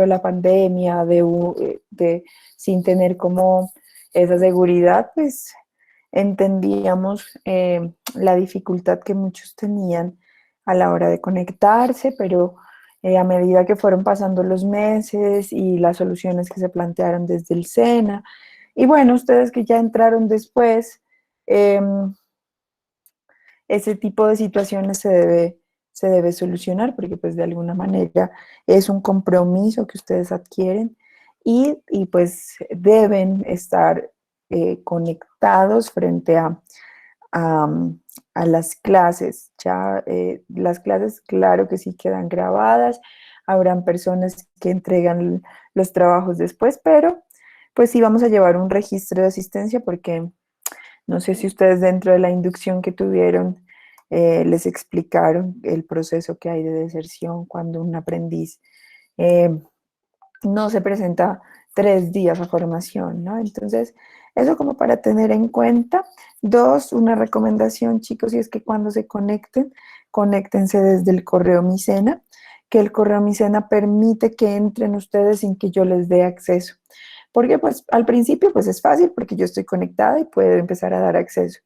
la pandemia, sin tener como esa seguridad, pues entendíamos la dificultad que muchos tenían a la hora de conectarse, pero a medida que fueron pasando los meses y las soluciones que se plantearon desde el SENA, y bueno, ustedes que ya entraron después, eh, ese tipo de situaciones se debe solucionar porque pues de alguna manera es un compromiso que ustedes adquieren y pues deben estar conectados frente a, a las clases. Ya las clases, claro que sí quedan grabadas, habrán personas que entregan los trabajos después, pero pues sí vamos a llevar un registro de asistencia porque no sé si ustedes dentro de la inducción que tuvieron les explicaron el proceso que hay de deserción cuando un aprendiz eh, no se presenta 3 días a formación, ¿no? Entonces, eso como para tener en cuenta. Dos, una recomendación, chicos, y es que cuando se conecten, conéctense desde el correo Micena, que el correo Micena permite que entren ustedes sin que yo les dé acceso. Porque pues al principio pues es fácil porque yo estoy conectada y puedo empezar a dar acceso,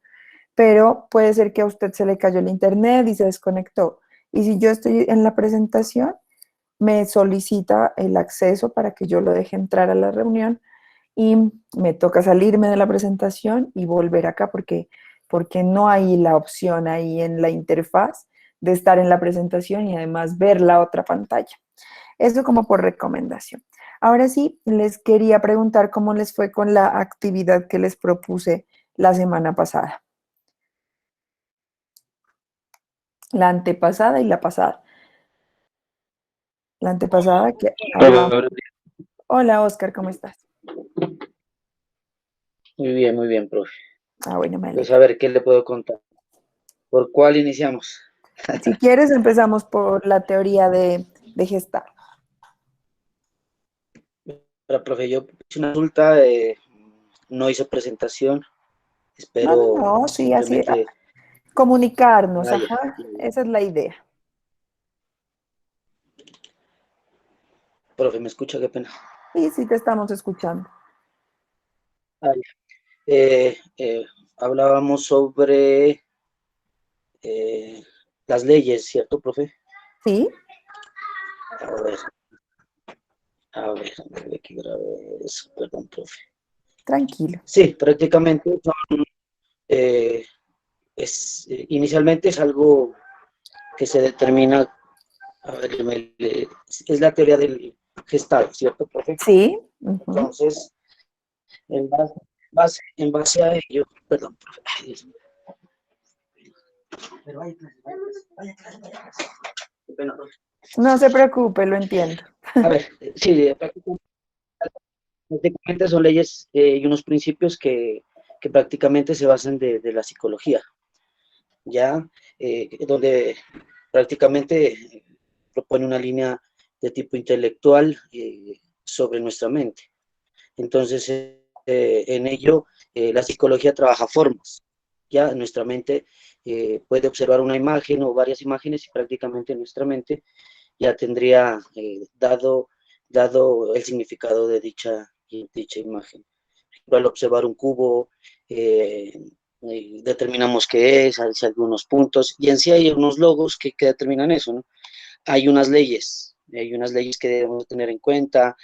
pero puede ser que a usted se le cayó el internet y se desconectó. Y si yo estoy en la presentación, me solicita el acceso para que yo lo deje entrar a la reunión y me toca salirme de la presentación y volver acá porque no hay la opción ahí en la interfaz de estar en la presentación y además ver la otra pantalla. Eso como por recomendación. Ahora sí, les quería preguntar cómo les fue con la actividad que les propuse la semana pasada. La antepasada y la pasada. La antepasada que hablamos. Hola, Oscar, ¿cómo estás? Muy bien, profe. Ah, bueno, me Pues alegro. a ver, ¿qué le puedo contar? ¿Por cuál iniciamos? Si quieres, empezamos por la teoría de Gestalt. Pero, profe, yo hice una consulta, no hizo presentación, No, no, espero no, sí, así, simplemente comunicarnos, vaya. ajá, esa es la idea. Profe, ¿me escucha? Qué pena. Y sí te estamos escuchando. Ah, ya. Eh, eh, Hablábamos sobre eh, las leyes, ¿cierto, profe? Sí, A ver, a ver, aquí grabé eso, perdón, profe. tranquilo. Sí, prácticamente eh, inicialmente es algo que se determina. A ver, es la teoría del Gestalt, ¿cierto, profe? Sí, ujú. Entonces, en base a ello, perdón, profe, ay, Dios mío. Pero vaya clase, vaya clase. Qué pena, profe. No se preocupe, lo entiendo. A ver, sí, prácticamente son leyes y unos principios que prácticamente se basan de la psicología, ya, donde prácticamente propone una línea de tipo intelectual sobre nuestra mente. Entonces, en ello, la psicología trabaja formas. Ya nuestra mente puede observar una imagen o varias imágenes y prácticamente nuestra mente ya tendría dado el significado de dicha imagen. Al observar un cubo, eh, determinamos qué es, hacia algunos puntos, y en sí hay unos logos que determinan eso, ¿no? Hay unas leyes que debemos tener en cuenta,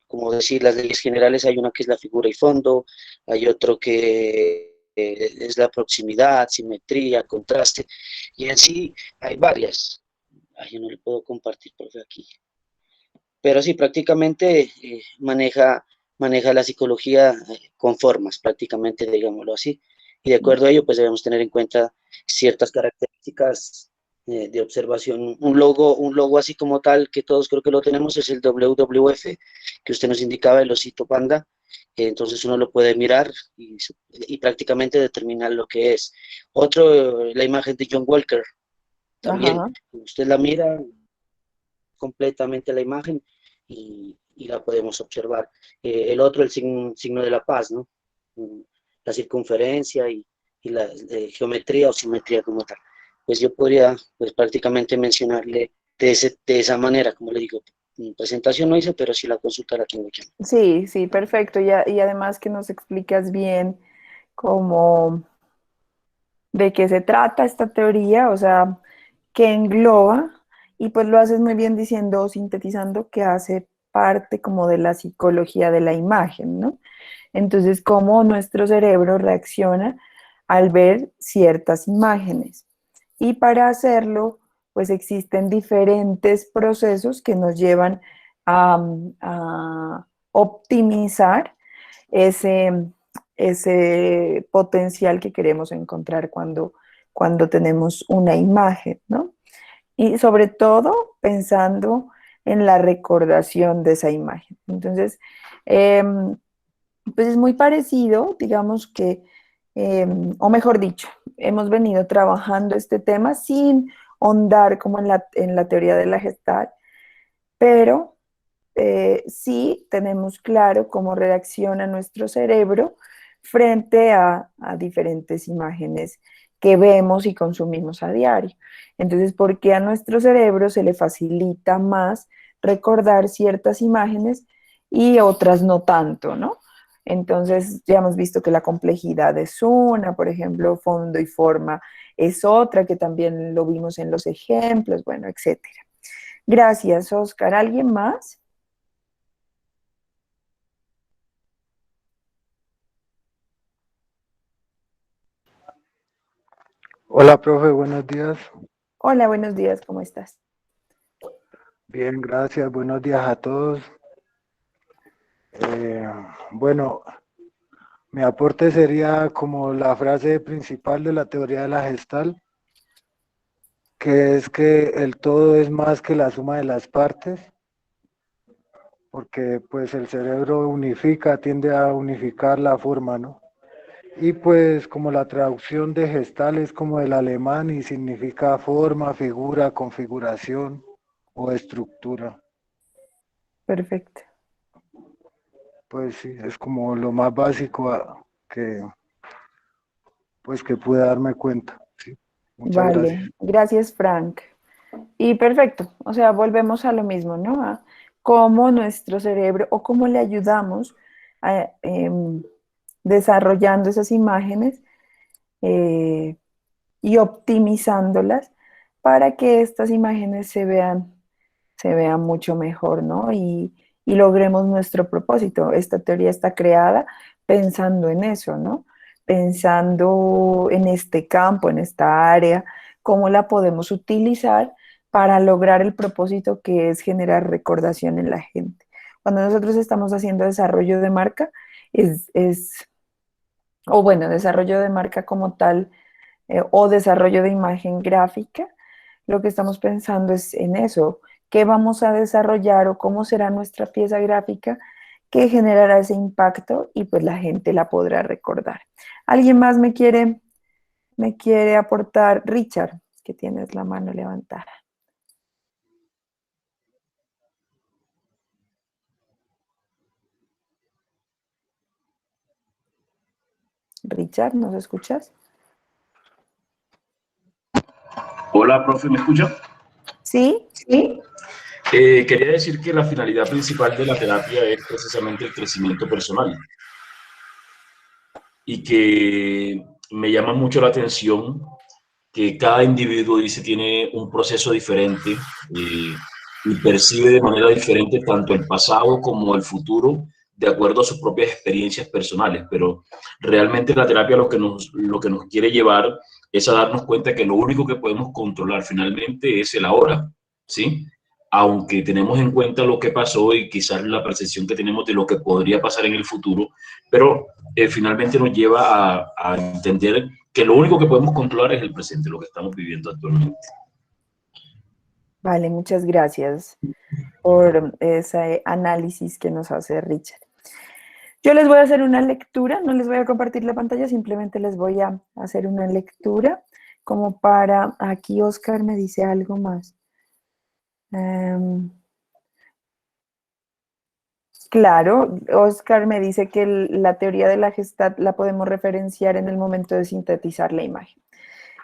como decir, las leyes generales, hay una que es la figura y fondo, hay otro que es la proximidad, simetría, contraste, y en sí hay varias. Ay, yo no le puedo compartir por aquí. Pero sí, prácticamente maneja la psicología con formas, prácticamente, digámoslo así. Y de acuerdo a ello, pues debemos tener en cuenta ciertas características de observación. Un logo así como tal, que todos creo que lo tenemos, es el WWF, que usted nos indicaba, el osito panda. Entonces uno lo puede mirar y prácticamente determinar lo que es. Otro, la imagen de John Walker, también. Ajá. Usted la mira completamente la imagen y la podemos observar. El otro, el signo de la paz, ¿no? La circunferencia y la geometría o simetría como tal. Pues yo podría pues prácticamente mencionarle de esa manera, como le digo. presentación no hice, pero sí la consulta la tengo ya. Sí, sí, perfecto. Y además que nos explicas bien cómo, de qué se trata esta teoría, o sea, qué engloba, y pues lo haces muy bien diciendo, sintetizando, que hace parte como de la psicología de la imagen, ¿no? Entonces, cómo nuestro cerebro reacciona al ver ciertas imágenes. Y para hacerlo, pues existen diferentes procesos que nos llevan a optimizar ese, ese potencial que queremos encontrar cuando tenemos una imagen, ¿no? Y sobre todo pensando en la recordación de esa imagen. Entonces, pues es muy parecido, digamos que, o mejor dicho, hemos venido trabajando este tema sin ahondar como en la teoría de la Gestalt, pero sí tenemos claro cómo reacciona nuestro cerebro frente a diferentes imágenes que vemos y consumimos a diario. Entonces, ¿por qué a nuestro cerebro se le facilita más recordar ciertas imágenes y otras no tanto, ¿no? Entonces, ya hemos visto que la complejidad es una, por ejemplo, fondo y forma es otra, que también lo vimos en los ejemplos, bueno, etcétera. Gracias, Oscar. ¿Alguien más? Hola, profe, buenos días. Hola, buenos días, ¿cómo estás? Bien, gracias. Buenos días a todos. Eh, bueno, mi aporte sería como la frase principal de la teoría de la Gestalt, que es que el todo es más que la suma de las partes, porque pues el cerebro unifica, tiende a unificar la forma, ¿no? Y pues como la traducción de Gestalt es como del alemán y significa forma, figura, configuración o estructura. Perfecto. Pues sí, es como lo más básico que, pues, que pude darme cuenta. Sí, muchas gracias. Vale, gracias, Frank. Y perfecto, o sea, volvemos a lo mismo, ¿no? A cómo nuestro cerebro o cómo le ayudamos a, desarrollando esas imágenes eh, y optimizándolas para que estas imágenes se vean mucho mejor, ¿no? Y logremos nuestro propósito. Esta teoría está creada pensando en eso, ¿no? Pensando en este campo, en esta área, cómo la podemos utilizar para lograr el propósito que es generar recordación en la gente. Cuando nosotros estamos haciendo desarrollo de marca, o bueno, desarrollo de marca como tal, o desarrollo de imagen gráfica, lo que estamos pensando es en eso, qué vamos a desarrollar o cómo será nuestra pieza gráfica que generará ese impacto y pues la gente la podrá recordar. ¿Alguien más me quiere aportar? Richard, que tienes la mano levantada. Richard, ¿nos escuchas? Hola, profe, ¿me escucha? Sí, Sí. Quería decir que la finalidad principal de la terapia es precisamente el crecimiento personal y que me llama mucho la atención que cada individuo dice tiene un proceso diferente y percibe de manera diferente tanto el pasado como el futuro de acuerdo a sus propias experiencias personales, pero realmente la terapia lo que nos quiere llevar es a darnos cuenta que lo único que podemos controlar finalmente es el ahora, ¿sí? Aunque tenemos en cuenta lo que pasó y quizás la percepción que tenemos de lo que podría pasar en el futuro, pero finalmente nos lleva a entender que lo único que podemos controlar es el presente, lo que estamos viviendo actualmente. vale, muchas gracias por ese análisis que nos hace Richard. Yo les voy a hacer una lectura, no les voy a compartir la pantalla, simplemente les voy a hacer una lectura como para, aquí Oscar me dice algo más. Claro, Oscar me dice que la teoría de la Gestalt la podemos referenciar en el momento de sintetizar la imagen.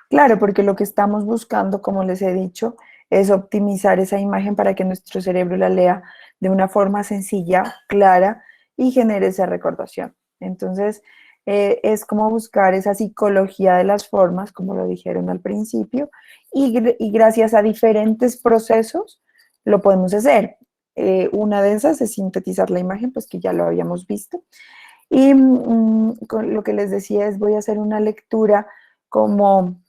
Claro, porque lo que estamos buscando, como les he dicho, es optimizar esa imagen para que nuestro cerebro la lea de una forma sencilla, clara y genere esa recordación. Entonces, es como buscar esa psicología de las formas, como lo dijeron al principio, y gracias a diferentes procesos lo podemos hacer. Una de esas es sintetizar la imagen, pues que ya lo habíamos visto. Y con lo que les decía es, voy a hacer una lectura como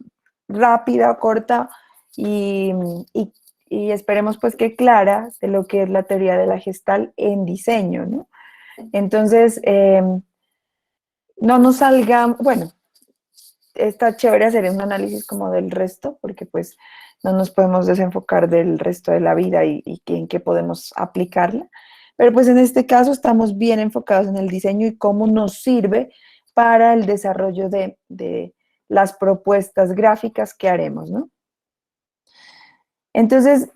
rápida, corta y, y- y esperemos pues que clara de lo que es la teoría de la Gestalt en diseño, ¿no? Entonces, no nos salga, bueno, está chévere hacer un análisis como del resto, porque pues no nos podemos desenfocar del resto de la vida y en qué podemos aplicarla. Pero pues en este caso estamos bien enfocados en el diseño y cómo nos sirve para el desarrollo de las propuestas gráficas que haremos, ¿no? Entonces,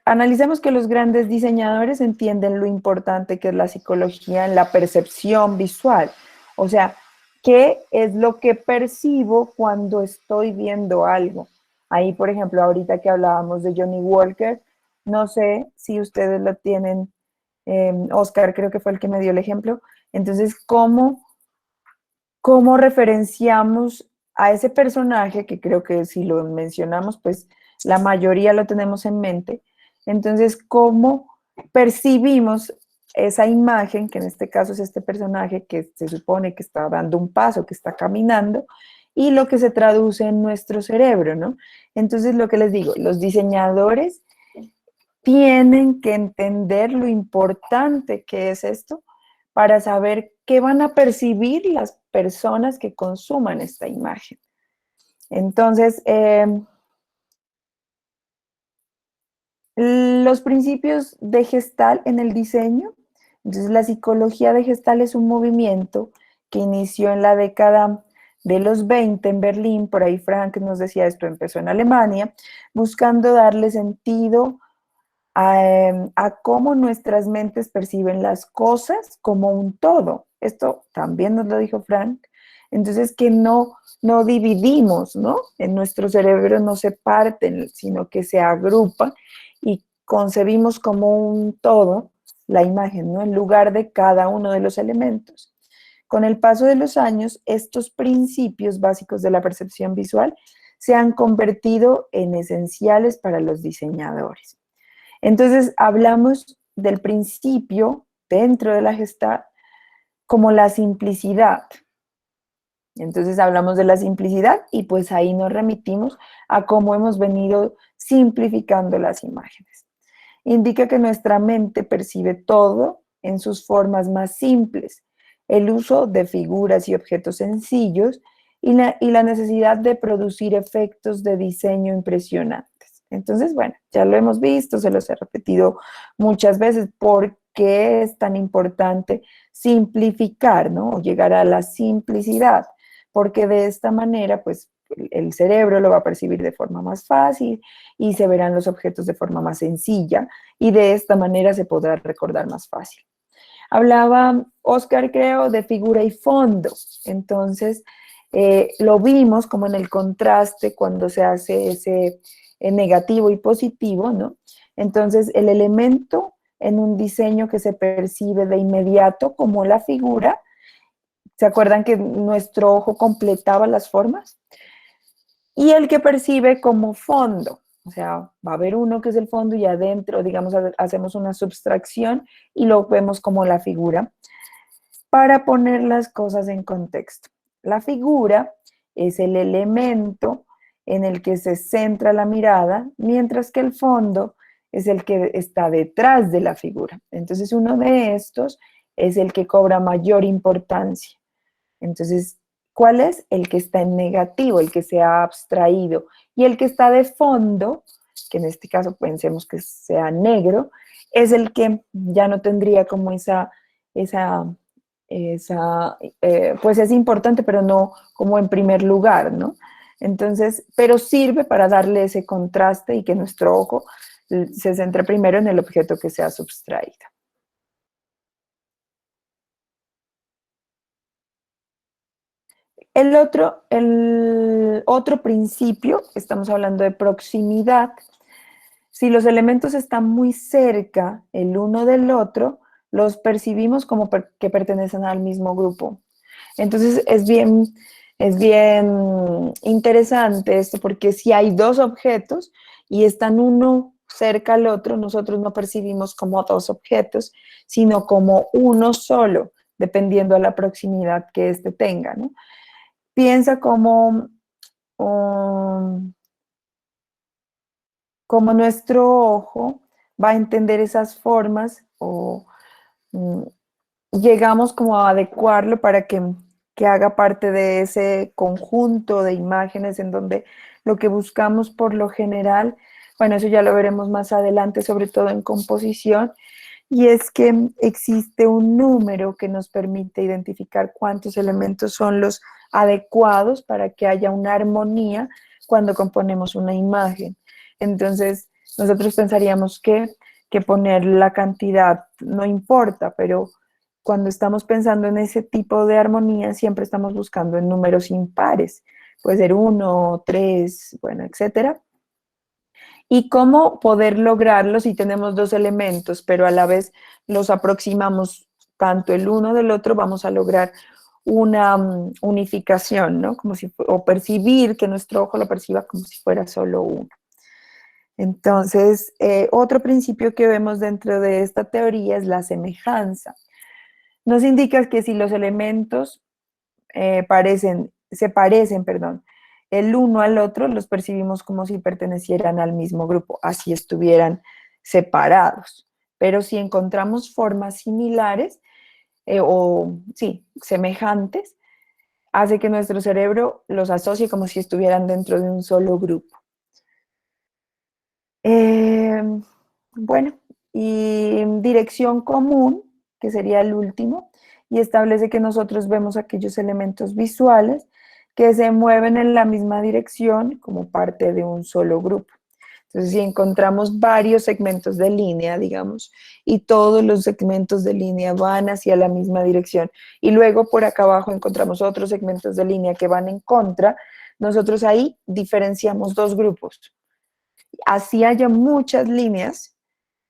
analicemos que los grandes diseñadores entienden lo importante que es la psicología en la percepción visual. O sea, ¿qué es lo que percibo cuando estoy viendo algo? Ahí, por ejemplo, ahorita que hablábamos de Johnny Walker, no sé si ustedes lo tienen, Oscar creo que fue el que me dio el ejemplo. Entonces, ¿cómo referenciamos a ese personaje, que creo que si lo mencionamos, pues la mayoría lo tenemos en mente? Entonces, ¿cómo percibimos esa imagen, que en este caso es este personaje que se supone que está dando un paso, que está caminando, y lo que se traduce en nuestro cerebro, ¿no? Entonces, lo que les digo, los diseñadores tienen que entender lo importante que es esto para saber qué van a percibir las personas que consuman esta imagen. Entonces, los principios de Gestalt en el diseño. Entonces, la psicología de Gestalt es un movimiento que inició en la década de los 20 en Berlín, por ahí Frank nos decía esto, empezó en Alemania, buscando darle sentido a cómo nuestras mentes perciben las cosas como un todo. Esto también nos lo dijo Frank. Entonces, que no dividimos, ¿no? En nuestro cerebro no se parten, sino que se agrupan y concebimos como un todo la imagen, ¿no? En lugar de cada uno de los elementos. Con el paso de los años, estos principios básicos de la percepción visual se han convertido en esenciales para los diseñadores. Entonces, hablamos del principio dentro de la Gestalt como la simplicidad. Entonces, hablamos de la simplicidad y pues ahí nos remitimos a cómo hemos venido simplificando las imágenes. Indica que nuestra mente percibe todo en sus formas más simples, el uso de figuras y objetos sencillos y la necesidad de producir efectos de diseño impresionantes. Entonces, bueno, ya lo hemos visto, se los he repetido muchas veces, ¿por qué es tan importante simplificar, ¿no? O llegar a la simplicidad? Porque de esta manera, pues, el cerebro lo va a percibir de forma más fácil y se verán los objetos de forma más sencilla y de esta manera se podrá recordar más fácil. Hablaba Oscar, creo, de figura y fondo. Entonces, lo vimos como en el contraste cuando se hace ese negativo y positivo, ¿no? Entonces, el elemento en un diseño que se percibe de inmediato como la figura, ¿se acuerdan que nuestro ojo completaba las formas? Y el que percibe como fondo. O sea, va a haber uno que es el fondo y adentro, digamos, hacemos una subtracción y lo vemos como la figura. Para poner las cosas en contexto, la figura es el elemento en el que se centra la mirada, mientras que el fondo es el que está detrás de la figura. Entonces, uno de estos es el que cobra mayor importancia. Entonces, ¿cuál es? El que está en negativo, el que se ha abstraído. Y el que está de fondo, que en este caso pensemos que sea negro, es el que ya no tendría como pues es importante, pero no como en primer lugar, ¿no? Entonces, pero sirve para darle ese contraste y que nuestro ojo se centre primero en el objeto que se ha subtraído. El otro principio, estamos hablando de proximidad, si los elementos están muy cerca el uno del otro, los percibimos como que pertenecen al mismo grupo. Entonces es bien interesante esto, porque si hay dos objetos y están uno cerca al otro, nosotros no percibimos como dos objetos, sino como uno solo, dependiendo de la proximidad que éste tenga, ¿no? Piensa um, como nuestro ojo va a entender esas formas o mm, llegamos como a adecuarlo para que haga parte de ese conjunto de imágenes en donde lo que buscamos por lo general, bueno, eso ya lo veremos más adelante, sobre todo en composición, y es que existe un número que nos permite identificar cuántos elementos son los adecuados para que haya una armonía cuando componemos una imagen. Entonces, nosotros pensaríamos que poner la cantidad no importa, pero cuando estamos pensando en ese tipo de armonía, siempre estamos buscando en números impares. Puede ser 1, 3, bueno, etcétera. Y cómo poder lograrlo si tenemos dos elementos, pero a la vez los aproximamos tanto el uno del otro, vamos a lograr una unificación, ¿no? Como si, o percibir que nuestro ojo lo perciba como si fuera solo uno. Entonces, otro principio que vemos dentro de esta teoría es la semejanza. Nos indica que si los elementos se parecen, perdón, el uno al otro, los percibimos como si pertenecieran al mismo grupo, así estuvieran separados. Pero si encontramos formas similares, sí, semejantes, hace que nuestro cerebro los asocie como si estuvieran dentro de un solo grupo. Bueno, y dirección común, que sería el último, y establece que nosotros vemos aquellos elementos visuales que se mueven en la misma dirección como parte de un solo grupo. Entonces, si encontramos varios segmentos de línea, digamos, y todos los segmentos de línea van hacia la misma dirección, y luego por acá abajo encontramos otros segmentos de línea que van en contra, nosotros ahí diferenciamos dos grupos. Así haya muchas líneas,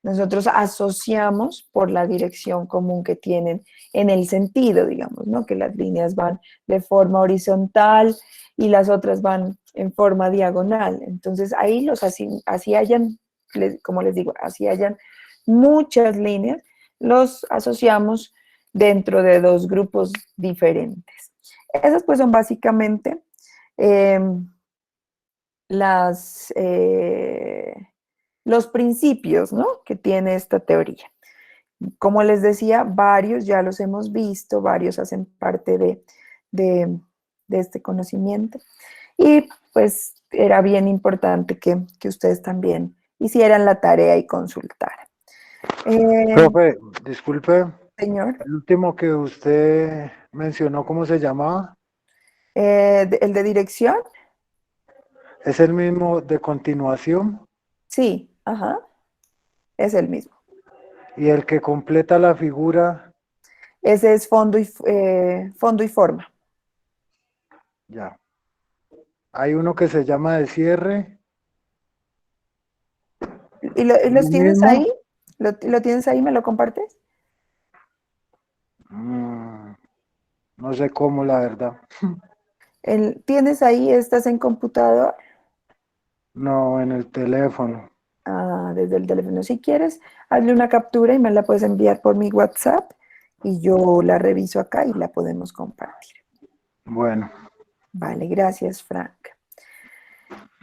nosotros asociamos por la dirección común que tienen en el sentido, digamos, ¿no? Que las líneas van de forma horizontal y las otras van en forma diagonal. Entonces ahí así hayan, como les digo, así hayan muchas líneas, los asociamos dentro de dos grupos diferentes. Esas pues son básicamente los principios, ¿no?, que tiene esta teoría. Como les decía, varios ya los hemos visto, varios hacen parte de este conocimiento. Y pues era bien importante que ustedes también hicieran la tarea y consultaran. Profe, disculpe, Señor, el último que usted mencionó, ¿cómo se llamaba? ¿el de dirección? ¿Es el mismo de continuación? Sí, ajá, es el mismo. ¿Y el que completa la figura? Ese es fondo y forma. Ya. Hay uno que se llama de cierre. ¿Y ¿Es los lo tienes mismo? ahí? ¿Lo tienes ahí? ¿Me lo compartes? No sé cómo, la verdad. ¿Tienes ahí? ¿Estás en computador? No, en el teléfono. Ah, desde el teléfono. Si quieres, hazle una captura y me la puedes enviar por mi WhatsApp y yo la reviso acá y la podemos compartir. Bueno, Vale, gracias, Frank.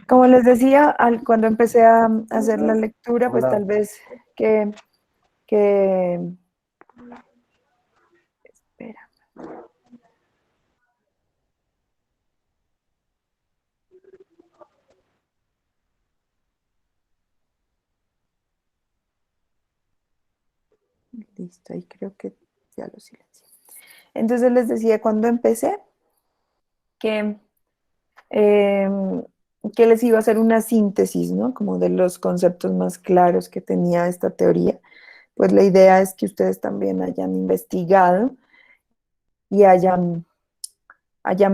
Como les decía, cuando empecé a hacer la lectura, pues hola. tal vez que espera. Listo, ahí creo que ya lo silencié. Entonces les decía cuando empecé que, eh, que les iba a hacer una síntesis, ¿no? Como de los conceptos más claros que tenía esta teoría. Pues la idea es que ustedes también hayan investigado y hayan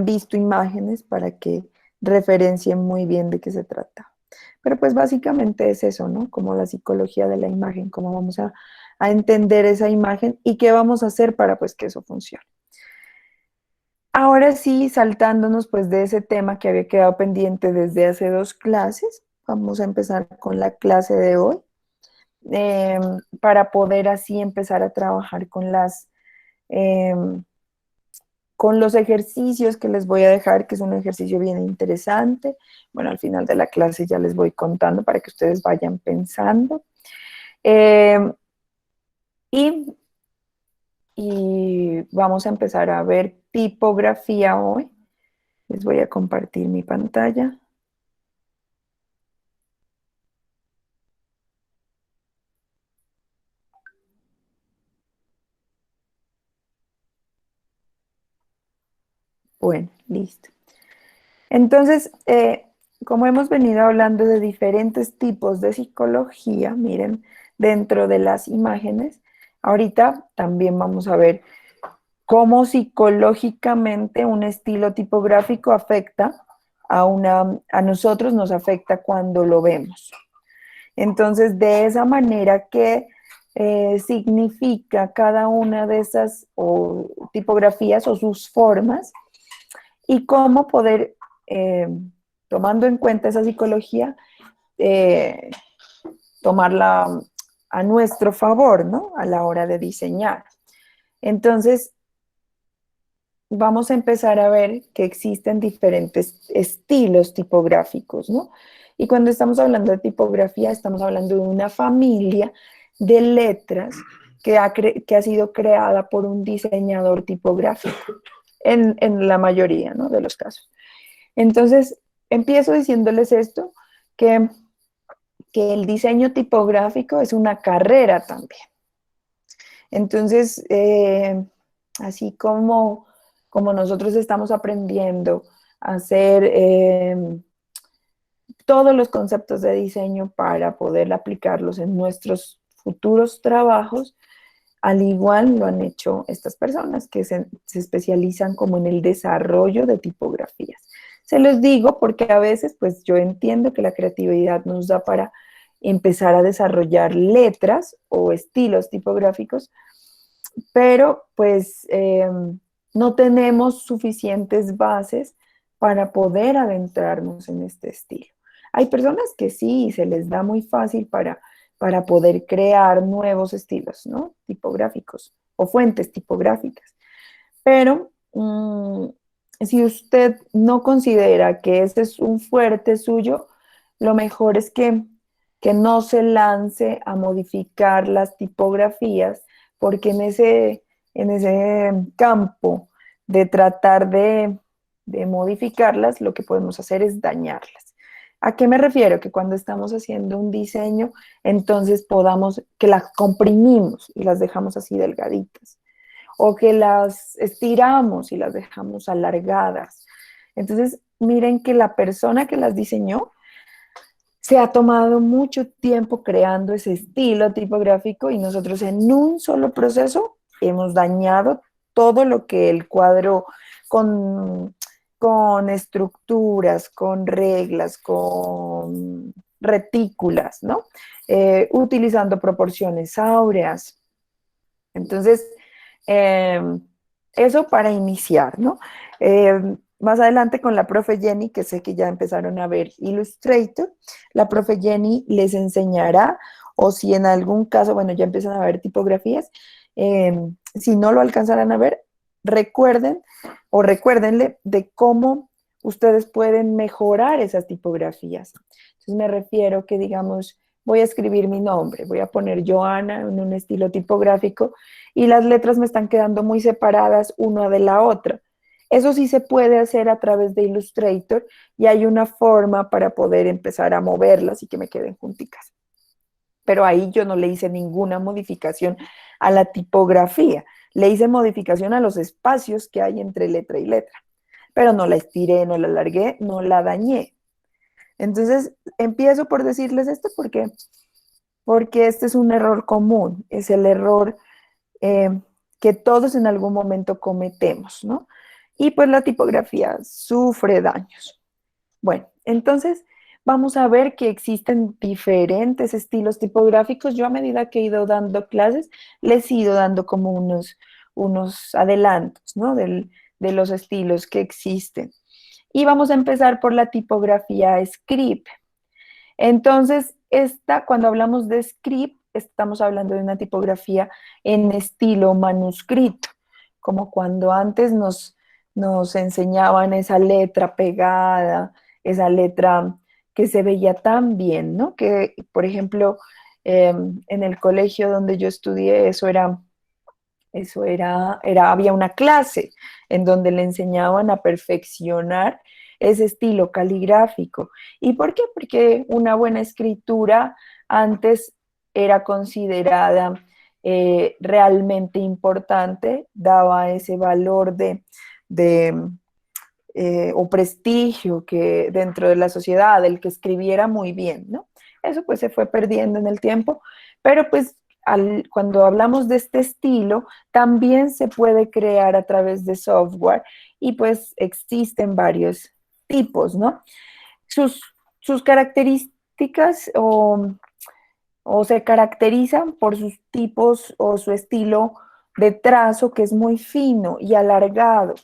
visto imágenes para que referencien muy bien de qué se trata. Pero pues básicamente es eso, ¿no? Como la psicología de la imagen, cómo vamos a entender esa imagen y qué vamos a hacer para pues que eso funcione. Ahora sí, saltándonos pues de ese tema que había quedado pendiente desde hace 2 clases, vamos a empezar con la clase de hoy, para poder así empezar a trabajar con los ejercicios que les voy a dejar, que es un ejercicio bien interesante. Bueno, al final de la clase ya les voy contando para que ustedes vayan pensando. Eh, y, y vamos a empezar a ver tipografía hoy. Les voy a compartir mi pantalla. Bueno, listo. Entonces, como hemos venido hablando de diferentes tipos de psicología, miren, dentro de las imágenes, ahorita también vamos a ver cómo psicológicamente un estilo tipográfico afecta a nosotros, nos afecta cuando lo vemos. Entonces, de esa manera, ¿qué significa cada una de esas tipografías o sus formas? Y cómo poder, tomando en cuenta esa psicología, eh, tomarla a nuestro favor, ¿no? A la hora de diseñar. Entonces, vamos a empezar a ver que existen diferentes estilos tipográficos, ¿no? Y cuando estamos hablando de tipografía, estamos hablando de una familia de letras que ha sido creada por un diseñador tipográfico, en la mayoría, ¿no? De los casos. Entonces, empiezo diciéndoles esto, que el diseño tipográfico es una carrera también. Entonces, así como nosotros estamos aprendiendo a hacer todos los conceptos de diseño para poder aplicarlos en nuestros futuros trabajos, al igual lo han hecho estas personas que se especializan como en el desarrollo de tipografías. Se los digo porque a veces pues yo entiendo que la creatividad nos da para empezar a desarrollar letras o estilos tipográficos, pero pues no tenemos suficientes bases para poder adentrarnos en este estilo. Hay personas que sí, se les da muy fácil para poder crear nuevos estilos, ¿no? Tipográficos o fuentes tipográficas. Pero si usted no considera que ese es un fuerte suyo, lo mejor es que no se lance a modificar las tipografías, porque en ese campo de tratar de modificarlas, lo que podemos hacer es dañarlas. ¿A qué me refiero? Que cuando estamos haciendo un diseño, entonces que las comprimimos y las dejamos así delgaditas, o que las estiramos y las dejamos alargadas. Entonces, miren que la persona que las diseñó se ha tomado mucho tiempo creando ese estilo tipográfico y nosotros en un solo proceso hemos dañado todo lo que el cuadro con estructuras, con reglas, con retículas, ¿no? Utilizando proporciones áureas. Entonces, eso para iniciar, ¿no? Más adelante con la profe Jenny, que sé que ya empezaron a ver Illustrator, la profe Jenny les enseñará, o si en algún caso, bueno, ya empiezan a ver tipografías, si no lo alcanzarán a ver, recuerden o recuérdenle de cómo ustedes pueden mejorar esas tipografías. Entonces me refiero que, digamos, voy a escribir mi nombre, voy a poner Joana en un estilo tipográfico y las letras me están quedando muy separadas una de la otra. Eso sí se puede hacer a través de Illustrator y hay una forma para poder empezar a moverlas y que me queden junticas. Pero ahí yo no le hice ninguna modificación a la tipografía, le hice modificación a los espacios que hay entre letra y letra, pero no la estiré, no la alargué, no la dañé. Entonces, empiezo por decirles esto porque este es un error común, es el error que todos en algún momento cometemos, ¿no? Y pues la tipografía sufre daños. Bueno, entonces vamos a ver que existen diferentes estilos tipográficos. Yo a medida que he ido dando clases, les he ido dando como unos adelantos, ¿no? De los estilos que existen. Y vamos a empezar por la tipografía script. Entonces, cuando hablamos de script, estamos hablando de una tipografía en estilo manuscrito, como cuando antes nos enseñaban esa letra pegada, esa letra que se veía tan bien, ¿no? Que, por ejemplo, en el colegio donde yo estudié, había una clase en donde le enseñaban a perfeccionar ese estilo caligráfico. ¿Y por qué? Porque una buena escritura antes era considerada realmente importante, daba ese valor o prestigio que dentro de la sociedad, el que escribiera muy bien, ¿no? Eso pues se fue perdiendo en el tiempo, pero pues cuando hablamos de este estilo, también se puede crear a través de software y pues existen varios tipos, ¿no? Sus características o se caracterizan por sus tipos o su estilo de trazo que es muy fino y alargado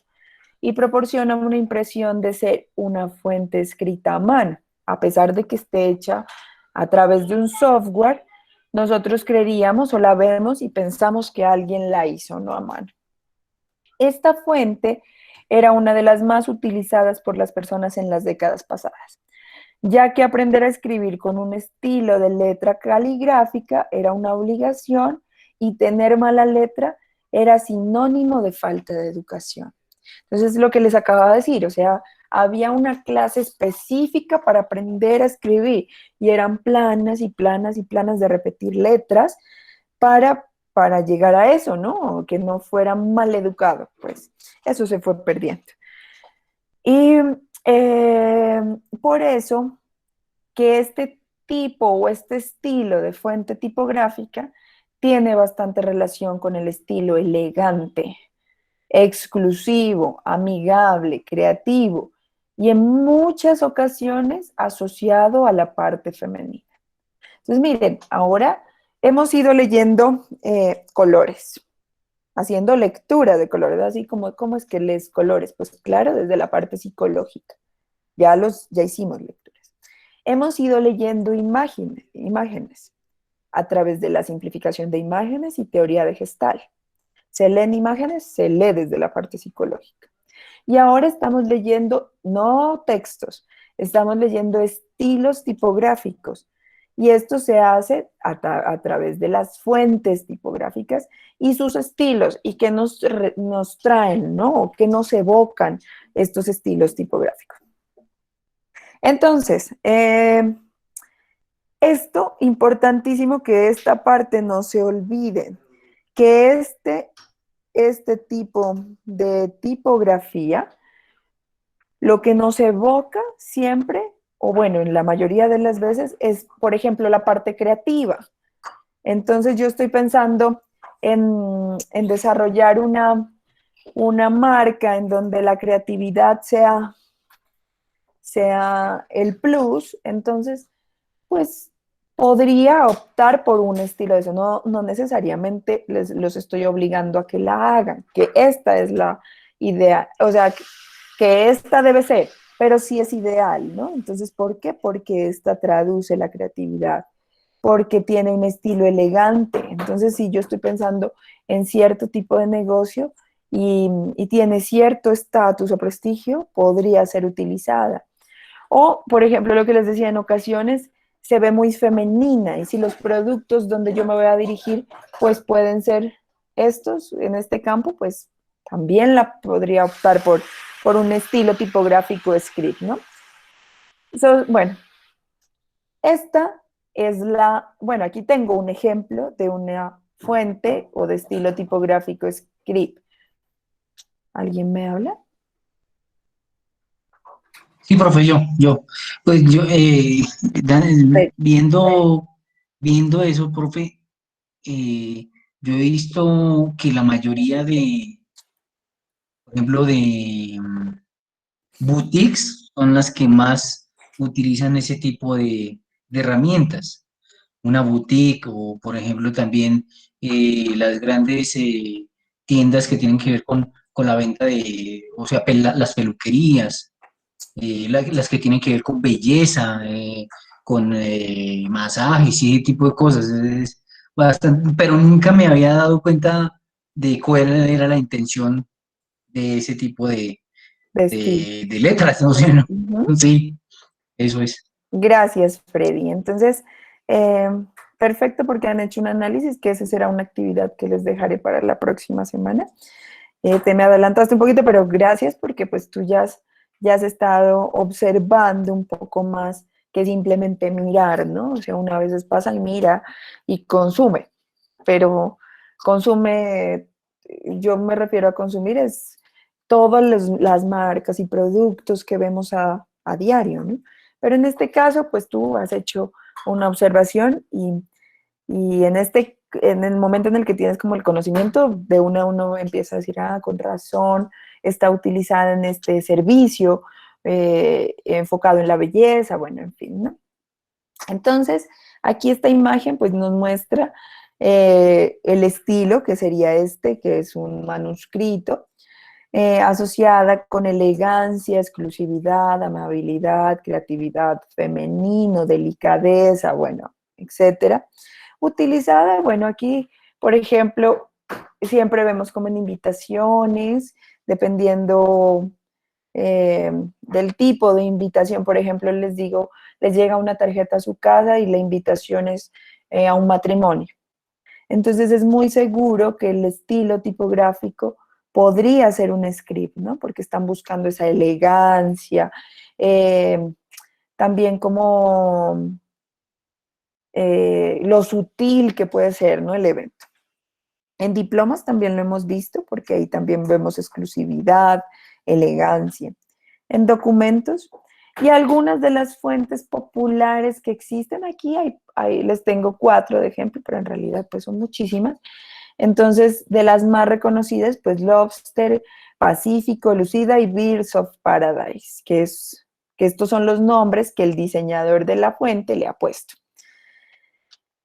y proporciona una impresión de ser una fuente escrita a mano, a pesar de que esté hecha a través de un software. Nosotros creeríamos o la vemos y pensamos que alguien la hizo, no a mano. Esta fuente era una de las más utilizadas por las personas en las décadas pasadas, ya que aprender a escribir con un estilo de letra caligráfica era una obligación y tener mala letra era sinónimo de falta de educación. Entonces, lo que les acababa de decir, o sea, había una clase específica para aprender a escribir y eran planas y planas y planas de repetir letras para llegar a eso, ¿no? Que no fuera mal educado, pues eso se fue perdiendo. Y por eso que este tipo o este estilo de fuente tipográfica tiene bastante relación con el estilo elegante, exclusivo, amigable, creativo y en muchas ocasiones asociado a la parte femenina. Entonces, miren, ahora hemos ido leyendo colores, haciendo lectura de colores, así como cómo es que lees colores, pues claro, desde la parte psicológica. Ya hicimos lecturas. Hemos ido leyendo imágenes a través de la simplificación de imágenes y teoría de Gestalt. Se leen imágenes, se lee desde la parte psicológica. Y ahora estamos leyendo no textos, estamos leyendo estilos tipográficos. Y esto se hace a través de las fuentes tipográficas y sus estilos, y que nos traen, ¿no? O que nos evocan estos estilos tipográficos. Entonces, esto, importantísimo que esta parte no se olvide, que este tipo de tipografía, lo que nos evoca siempre, o bueno, en la mayoría de las veces, es, por ejemplo, la parte creativa. Entonces yo estoy pensando en desarrollar una marca en donde la creatividad sea el plus, entonces, pues podría optar por un estilo de eso. No necesariamente los estoy obligando a que la hagan, que esta es la idea, o sea, que esta debe ser, pero sí es ideal, ¿no? Entonces, ¿por qué? Porque esta traduce la creatividad, porque tiene un estilo elegante. Entonces, si yo estoy pensando en cierto tipo de negocio y tiene cierto estatus o prestigio, podría ser utilizada. O, por ejemplo, lo que les decía, en ocasiones se ve muy femenina y si los productos donde yo me voy a dirigir, pues pueden ser estos en este campo, pues también la podría optar por un estilo tipográfico script, ¿no? Bueno, esta es bueno, aquí tengo un ejemplo de una fuente o de estilo tipográfico script. ¿Alguien me habla? Sí, profe, yo. Pues yo, viendo eso, profe, yo he visto que la mayoría por ejemplo, de boutiques son las que más utilizan ese tipo de herramientas. Una boutique o, por ejemplo, también las grandes tiendas que tienen que ver con la venta de, o sea, las peluquerías, las que tienen que ver con belleza, con masajes y ese tipo de cosas. Es bastante, pero nunca me había dado cuenta de cuál era la intención de ese tipo de estilo. de letras, ¿no? Sí, ¿no? Ujú. Sí, eso es. Gracias, Freddy. Entonces, eh, perfecto porque han hecho un análisis, que esa será una actividad que les dejaré para la próxima semana. Te me adelantaste un poquito, pero gracias porque pues tú ya has estado observando un poco más que simplemente mirar, ¿no? O sea, una vez pasa y mira y consume, pero consume, yo me refiero a consumir, es todas las marcas y productos que vemos a diario, ¿no? Pero en este caso, pues tú has hecho una observación y en el momento en el que tienes como el conocimiento, de una a uno empieza a decir, ah, con razón, está utilizada en este servicio, enfocado en la belleza, bueno, en fin, ¿no? Entonces, aquí esta imagen pues nos muestra el estilo, que sería este, que es un manuscrito, asociada con elegancia, exclusividad, amabilidad, creatividad, femenino, delicadeza, bueno, etcétera. Utilizada, bueno, aquí, por ejemplo, siempre vemos como en invitaciones, dependiendo del tipo de invitación. Por ejemplo, les digo, les llega una tarjeta a su casa y la invitación es a un matrimonio. Entonces es muy seguro que el estilo tipográfico podría ser un script, ¿no? Porque están buscando esa elegancia, eh, también como lo sutil que puede ser, ¿no? El evento. En diplomas también lo hemos visto, porque ahí también vemos exclusividad, elegancia. En documentos y algunas de las fuentes populares que existen aquí, les tengo 4 de ejemplo, pero en realidad pues son muchísimas. Entonces, de las más reconocidas, pues Lobster, Pacífico, Lucida y Birds of Paradise, que estos son los nombres que el diseñador de la fuente le ha puesto.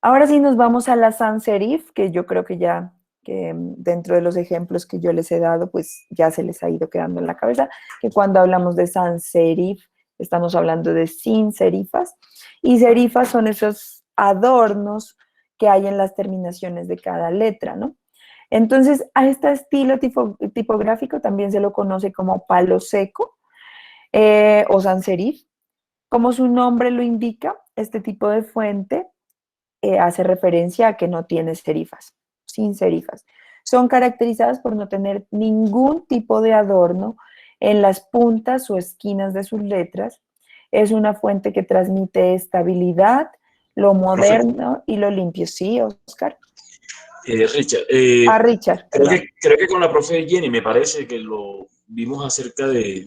Ahora sí nos vamos a la sans serif, que yo creo que ya que dentro de los ejemplos que yo les he dado, pues ya se les ha ido quedando en la cabeza, que cuando hablamos de sans serif, estamos hablando de sin serifas, y serifas son esos adornos que hay en las terminaciones de cada letra, ¿no? Entonces, a este estilo tipográfico también se lo conoce como palo seco o sans serif. Como su nombre lo indica, este tipo de fuente hace referencia a que no tiene serifas, sin serifas. Son caracterizadas por no tener ningún tipo de adorno en las puntas o esquinas de sus letras. Es una fuente que transmite estabilidad, lo moderno y lo limpio. Sí, Oscar. Richard, Richard, perdón. creo que con la profe Jenny me parece que lo vimos acerca de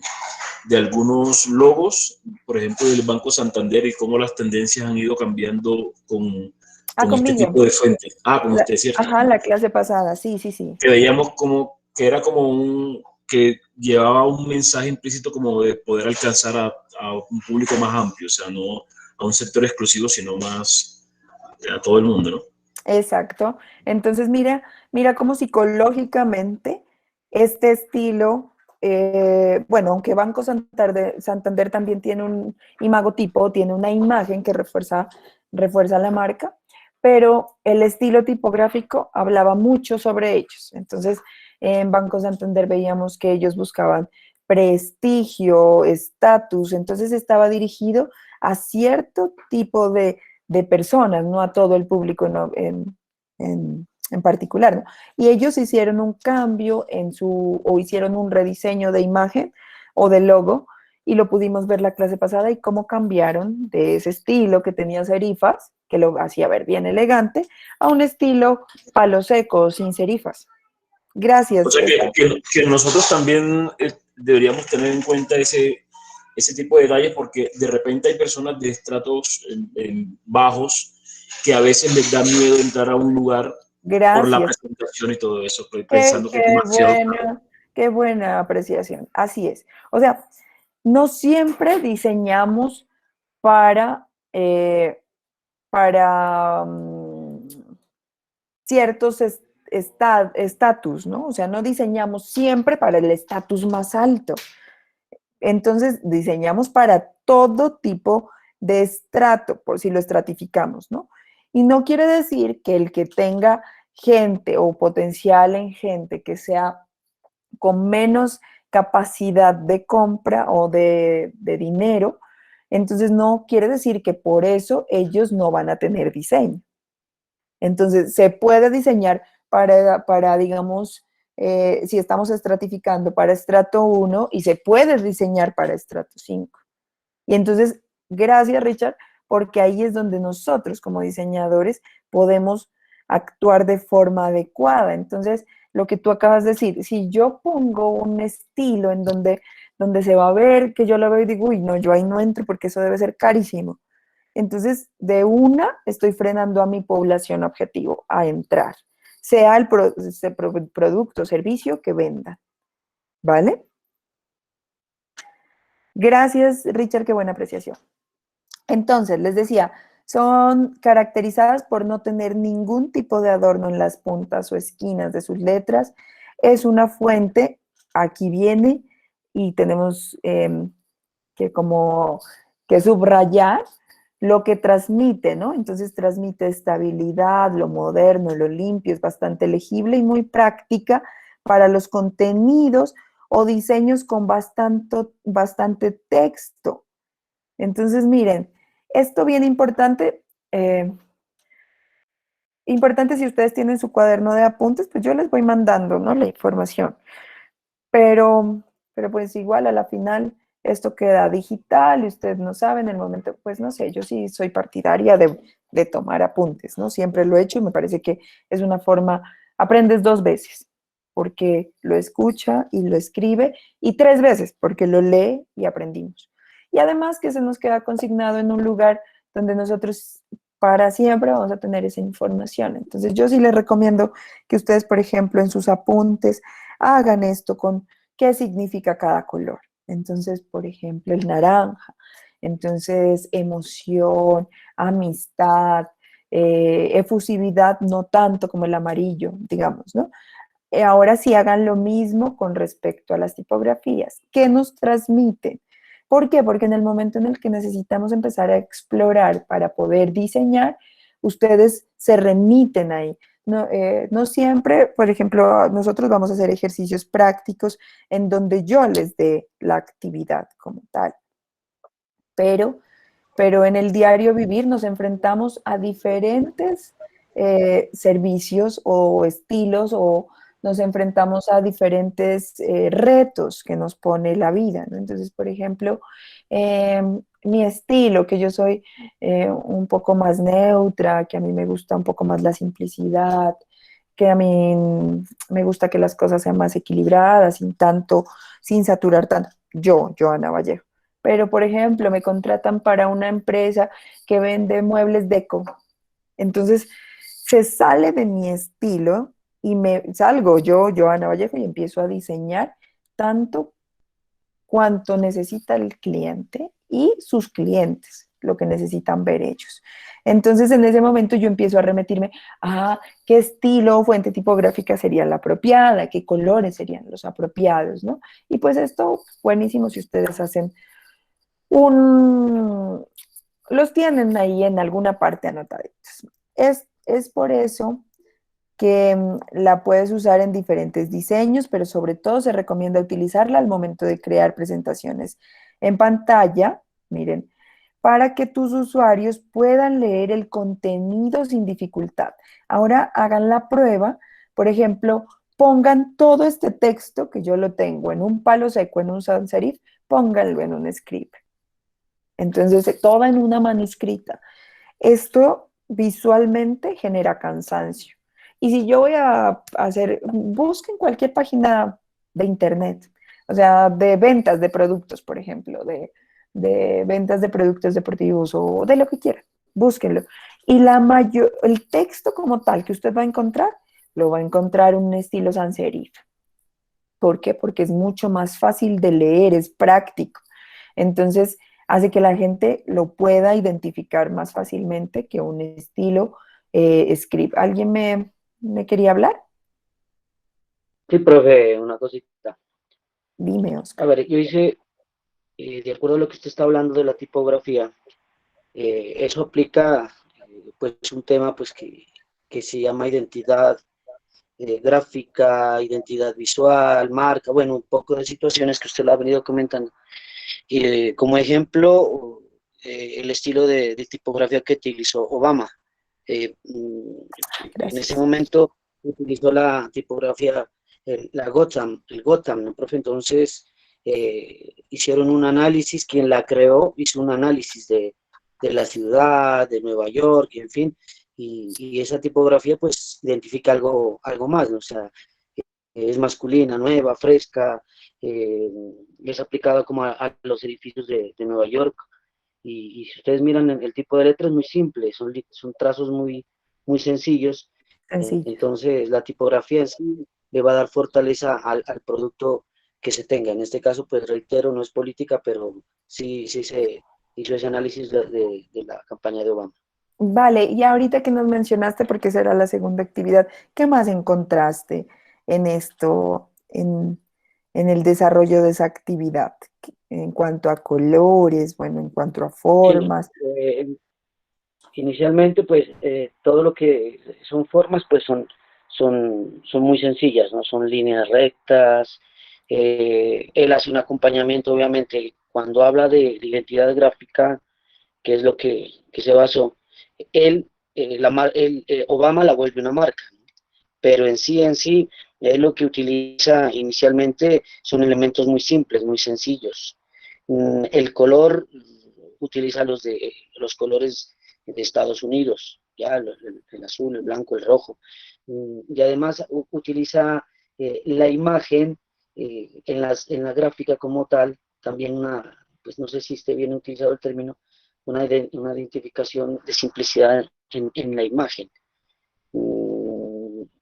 algunos logos, por ejemplo, del Banco Santander y cómo las tendencias han ido cambiando con este Conmigo. tipo de fuente. Con usted, ¿cierto? Ajá, la clase pasada, sí, sí, sí. Que veíamos como que era como que llevaba un mensaje implícito como de poder alcanzar a un público más amplio, o sea, no a un sector exclusivo, sino más a todo el mundo, ¿no? Exacto. Entonces, mira cómo psicológicamente este estilo, bueno, aunque Banco Santander también tiene un imagotipo, tiene una imagen que refuerza la marca, pero el estilo tipográfico hablaba mucho sobre ellos. Entonces, en Banco Santander veíamos que ellos buscaban prestigio, estatus, entonces estaba dirigido a cierto tipo de personas, no a todo el público en particular, ¿no? Y ellos hicieron un cambio o hicieron un rediseño de imagen o de logo, y lo pudimos ver la clase pasada, y cómo cambiaron de ese estilo que tenía serifas, que lo hacía ver bien elegante, a un estilo palo seco, sin serifas. Gracias. O sea, que nosotros también deberíamos tener en cuenta ese tipo de detalles, porque de repente hay personas de estratos bajos que a veces les da miedo entrar a un lugar por la Gracias. presentación y todo eso, pensando que es Qué demasiado. qué buena apreciación. Así es. O sea, no siempre diseñamos para, para ciertos estatus, ¿no? O sea, no diseñamos siempre para el estatus más alto. Entonces, diseñamos para todo tipo de estrato, por si lo estratificamos, ¿no? Y no quiere decir que el que tenga gente o potencial en gente que sea con menos capacidad de compra o de dinero, entonces no quiere decir que por eso ellos no van a tener diseño. Entonces, se puede diseñar para digamos, si estamos estratificando para estrato 1 y se puede diseñar para estrato 5. Y entonces, gracias Richard, porque ahí es donde nosotros como diseñadores podemos actuar de forma adecuada. Entonces, lo que tú acabas de decir, si yo pongo un estilo en donde se va a ver, que yo lo veo y digo, uy, no, yo ahí no entro porque eso debe ser carísimo. Entonces, de una, estoy frenando a mi población objetivo a entrar, sea el producto o servicio que venda, ¿vale? Gracias, Richard, qué buena apreciación. Entonces, les decía, son caracterizadas por no tener ningún tipo de adorno en las puntas o esquinas de sus letras. Es una fuente, aquí viene, y tenemos que subrayar lo que transmite, ¿no? Entonces transmite estabilidad, lo moderno, lo limpio, es bastante legible y muy práctica para los contenidos o diseños con bastante texto. Entonces, miren, esto bien importante, importante si ustedes tienen su cuaderno de apuntes, pues yo les voy mandando, ¿no? La información. Pero pues igual a la final esto queda digital y ustedes no saben el momento, pues no sé, yo sí soy partidaria de tomar apuntes, ¿no? Siempre lo he hecho y me parece que es una forma, aprendes 2 veces, porque lo escucha y lo escribe, y 3 veces, porque lo lee y aprendimos. Y además que se nos queda consignado en un lugar donde nosotros para siempre vamos a tener esa información. Entonces yo sí les recomiendo que ustedes, por ejemplo, en sus apuntes, hagan esto con qué significa cada color. Entonces, por ejemplo, el naranja, entonces emoción, amistad, efusividad, no tanto como el amarillo, digamos, ¿no? Ahora sí hagan lo mismo con respecto a las tipografías. ¿Qué nos transmiten? ¿Por qué? Porque en el momento en el que necesitamos empezar a explorar para poder diseñar, ustedes se remiten ahí. No, no siempre, por ejemplo, nosotros vamos a hacer ejercicios prácticos en donde yo les dé la actividad como tal. Pero en el diario vivir nos enfrentamos a diferentes servicios o estilos o nos enfrentamos a diferentes retos que nos pone la vida, ¿no? Entonces, por ejemplo, mi estilo, que yo soy un poco más neutra, que a mí me gusta un poco más la simplicidad, que a mí me gusta que las cosas sean más equilibradas, sin saturar tanto. Yo, Ana Vallejo. Pero, por ejemplo, me contratan para una empresa que vende muebles deco. Entonces, se sale de mi estilo y me salgo yo, Ana Vallejo, y empiezo a diseñar tanto cuanto necesita el cliente y sus clientes, lo que necesitan ver ellos. Entonces, en ese momento yo empiezo a remitirme a qué estilo o fuente tipográfica sería la apropiada, qué colores serían los apropiados, ¿no? Y pues esto, buenísimo si ustedes hacen los tienen ahí en alguna parte anotaditos. Es por eso que la puedes usar en diferentes diseños, pero sobre todo se recomienda utilizarla al momento de crear presentaciones en pantalla, miren, para que tus usuarios puedan leer el contenido sin dificultad. Ahora hagan la prueba, por ejemplo, pongan todo este texto que yo lo tengo en un palo seco, en un sans serif, pónganlo en un script. Entonces, toda en una manuscrita. Esto visualmente genera cansancio. Y si yo voy a hacer, busquen cualquier página de internet, o sea, de ventas de productos, por ejemplo, de ventas de productos deportivos o de lo que quieran, búsquenlo. Y el texto como tal que usted va a encontrar, lo va a encontrar en un estilo sans serif. ¿Por qué? Porque es mucho más fácil de leer, es práctico. Entonces, hace que la gente lo pueda identificar más fácilmente que un estilo script. ¿Alguien me quería hablar? Sí, profe, una cosita. Dime, A Oscar. ver, yo hice, de acuerdo a lo que usted está hablando de la tipografía, eso aplica, pues, un tema, pues, que se llama identidad gráfica, identidad visual, marca, bueno, un poco de situaciones que usted lo ha venido comentando. Como ejemplo, el estilo de tipografía que utilizó Obama. En ese Gracias. momento utilizó la tipografía, la Gotham, el Gotham, ¿no, profe? Entonces, hicieron un análisis, quien la creó hizo un análisis de la ciudad, de Nueva York, en fin, y esa tipografía pues identifica algo más, ¿no? O sea, es masculina, nueva, fresca, eh, es aplicada como a los edificios de Nueva York. Y si ustedes miran el tipo de letra es muy simple, son trazos muy sencillos. Sencillo. Entonces la tipografía en sí le va a dar fortaleza al producto que se tenga. En este caso, pues reitero, no es política, pero sí se hizo ese análisis de la campaña de Obama. Vale, y ahorita que nos mencionaste, porque será la segunda actividad, ¿qué más encontraste en esto, en el desarrollo de esa actividad? En cuanto a colores, bueno, en cuanto a Sí, formas. inicialmente, pues todo lo que son formas, pues son muy sencillas, ¿no? Son líneas rectas. Él hace un acompañamiento, obviamente, cuando habla de identidad gráfica, que es lo que se basó. Él, Obama la vuelve una marca, ¿no? Pero en sí, él lo que utiliza inicialmente son elementos muy simples, muy sencillos. El color utiliza los colores de Estados Unidos, ya el azul, el blanco, el rojo. Y además utiliza la imagen en la gráfica como tal, también pues no sé si esté bien utilizado el término, una identificación de simplicidad en la imagen.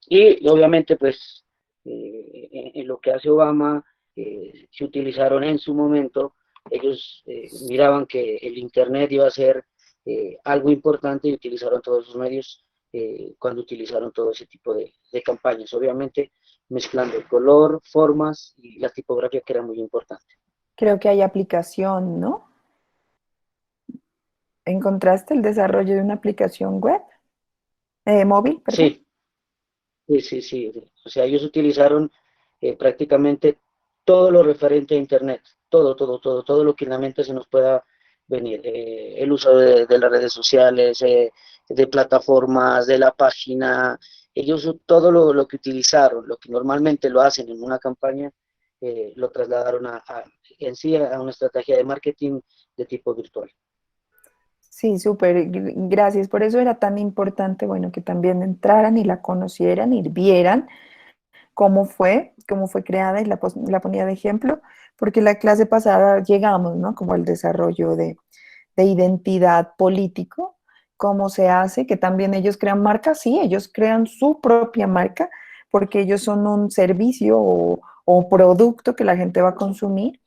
Y obviamente, pues, en lo que hace Obama, se utilizaron en su momento, ellos miraban que el Internet iba a ser algo importante y utilizaron todos sus medios cuando utilizaron todo ese tipo de campañas, obviamente mezclando el color, formas y la tipografía que era muy importante. Creo que hay aplicación, ¿no? ¿Encontraste el desarrollo de una aplicación web? Móvil, perdón. Sí, sí. O sea, ellos utilizaron prácticamente todo lo referente a Internet, todo lo que en la mente se nos pueda venir. El uso de las redes sociales, de plataformas, de la página. Ellos todo lo que utilizaron, lo que normalmente lo hacen en una campaña, lo trasladaron en sí a una estrategia de marketing de tipo virtual. Sí, súper, gracias. Por eso era tan importante, bueno, que también entraran y la conocieran y vieran cómo fue creada y la ponía de ejemplo, porque la clase pasada llegamos, ¿no? Como al desarrollo de identidad político, cómo se hace, que también ellos crean marcas, sí, ellos crean su propia marca, porque ellos son un servicio o producto que la gente va a consumir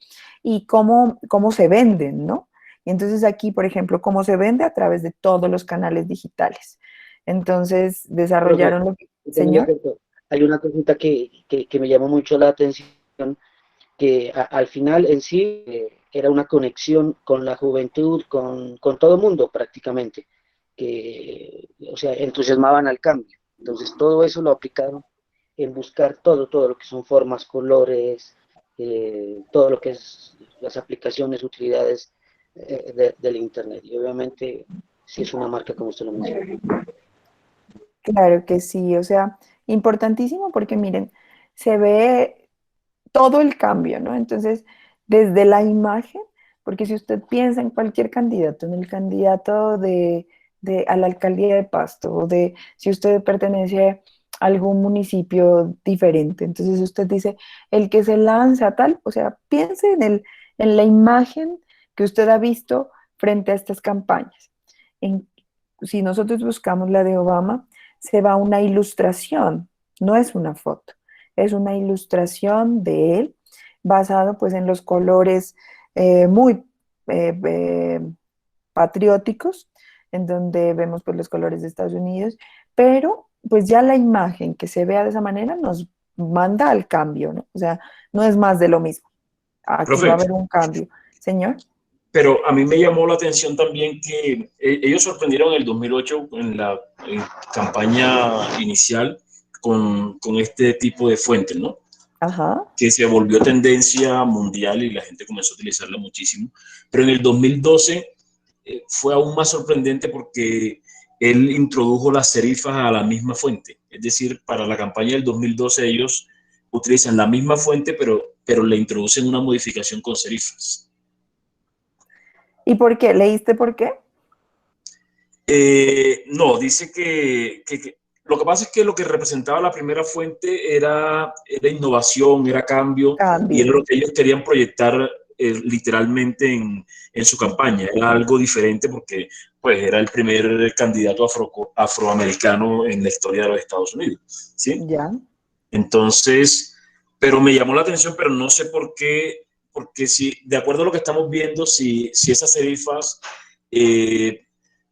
y cómo se venden, ¿no? Y entonces aquí, por ejemplo, cómo se vende a través de todos los canales digitales. Entonces, Profe, desarrollaron lo que, usted me señor. acertó. Hay una cosita que me llamó mucho la atención, que al final en sí era una conexión con la juventud, con todo el mundo prácticamente, que, o sea, entusiasmaban al cambio. Entonces todo eso lo aplicaron en buscar todo lo que son formas, colores, todo lo que es las aplicaciones, utilidades del Internet. Y obviamente sí es una marca como usted lo menciona. Claro que sí, o sea, importantísimo porque miren, se ve todo el cambio, ¿no? Entonces, desde la imagen, porque si usted piensa en cualquier candidato, en el candidato a la alcaldía de Pasto, o de si usted pertenece a algún municipio diferente, entonces usted dice, el que se lanza tal, o sea, piense en la imagen que usted ha visto frente a estas campañas. En, si nosotros buscamos la de Obama, se va una ilustración, no es una foto, es una ilustración de él basado pues en los colores muy patrióticos, en donde vemos pues los colores de Estados Unidos, pero pues ya la imagen que se vea de esa manera nos manda al cambio, ¿no? O sea, no es más de lo mismo. Aquí va a Profe, haber un cambio. Señor. pero a mí me llamó la atención también que ellos sorprendieron en el 2008 en la campaña inicial con este tipo de fuentes, ¿no? Ajá. Que se volvió tendencia mundial y la gente comenzó a utilizarla muchísimo. Pero en el 2012 fue aún más sorprendente porque él introdujo las serifas a la misma fuente. Es decir, para la campaña del 2012 ellos utilizan la misma fuente, pero le introducen una modificación con serifas. ¿Y por qué? ¿Leíste por qué? No, dice que lo que pasa es que lo que representaba la primera fuente era innovación, era cambio, y era Cambio. lo que ellos querían proyectar literalmente en su campaña. Era algo diferente porque pues, era el primer candidato afroamericano en la historia de los Estados Unidos. ¿Sí? Ya. Entonces, pero me llamó la atención, pero no sé por qué, porque si, de acuerdo a lo que estamos viendo, si esas serifas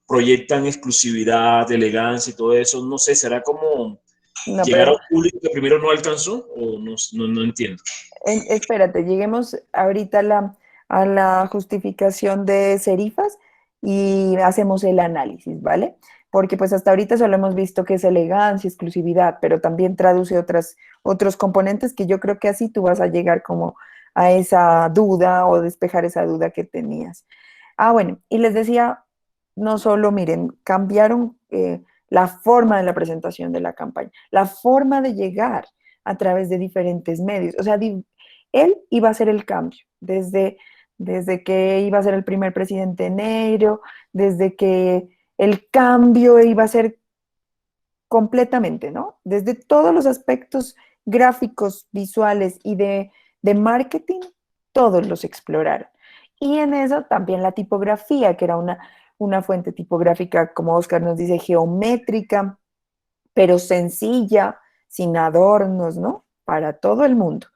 proyectan exclusividad, elegancia y todo eso, no sé, será como No, llegar a pero un público que primero no alcanzó o no entiendo. espérate, lleguemos ahorita a la justificación de serifas y hacemos el análisis, ¿vale? Porque pues hasta ahorita solo hemos visto que es elegancia, exclusividad, pero también traduce otros componentes que yo creo que así tú vas a llegar como a esa duda o despejar esa duda que tenías. Ah, bueno, y les decía, no solo, miren, cambiaron la forma de la presentación de la campaña, la forma de llegar a través de diferentes medios. O sea, él iba a hacer el cambio, desde que iba a ser el primer presidente negro, desde que el cambio iba a ser completamente, ¿no? Desde todos los aspectos gráficos, visuales y de marketing, todos los exploraron. Y en eso también la tipografía, que era una fuente tipográfica, como Oscar nos dice, geométrica, pero sencilla, sin adornos, ¿no? Para todo el mundo.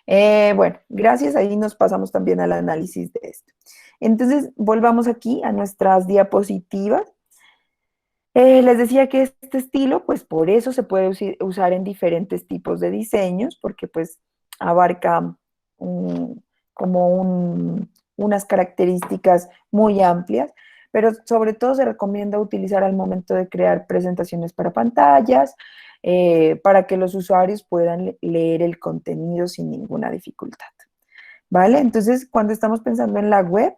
Bueno, gracias, ahí nos pasamos también al análisis de esto. Entonces, volvamos aquí a nuestras diapositivas. Les decía que este estilo, pues por eso se puede usar en diferentes tipos de diseños, porque pues abarca unas características muy amplias, pero sobre todo se recomienda utilizar al momento de crear presentaciones para pantallas, para que los usuarios puedan leer el contenido sin ninguna dificultad. ¿Vale? Entonces, cuando estamos pensando en la web,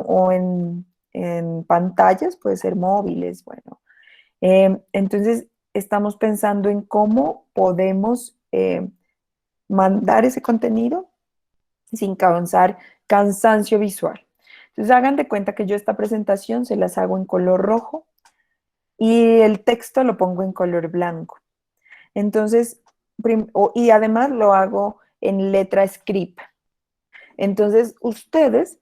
o en pantallas, puede ser móviles, bueno. Entonces, estamos pensando en cómo podemos mandar ese contenido sin causar cansancio visual. Entonces, hagan de cuenta que yo esta presentación se las hago en color rojo y el texto lo pongo en color blanco. Entonces, y además lo hago en letra script. Entonces, ustedes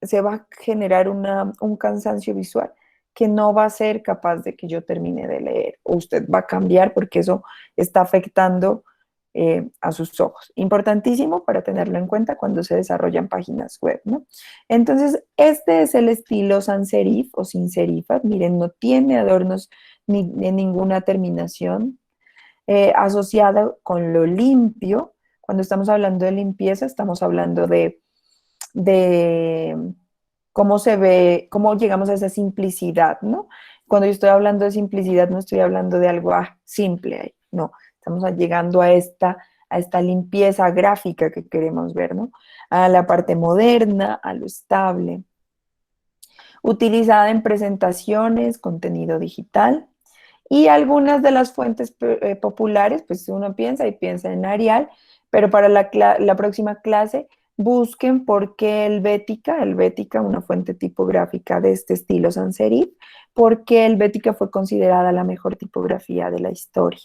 se va a generar un cansancio visual que no va a ser capaz de que yo termine de leer, o usted va a cambiar porque eso está afectando a sus ojos. Importantísimo para tenerlo en cuenta cuando se desarrollan páginas web, ¿no? Entonces, este es el estilo sans serif o sin serifas. Miren, no tiene adornos ni ninguna terminación asociada con lo limpio. Cuando estamos hablando de limpieza, estamos hablando de cómo se ve, cómo llegamos a esa simplicidad, ¿no? Cuando yo estoy hablando de simplicidad, no estoy hablando de algo simple, no, estamos llegando a esta limpieza gráfica que queremos ver, ¿no? A la parte moderna, a lo estable. Utilizada en presentaciones, contenido digital. Y algunas de las fuentes populares, pues uno piensa en Arial, pero para la próxima clase busquen por qué Helvética, una fuente tipográfica de este estilo sans serif, por qué Helvética fue considerada la mejor tipografía de la historia.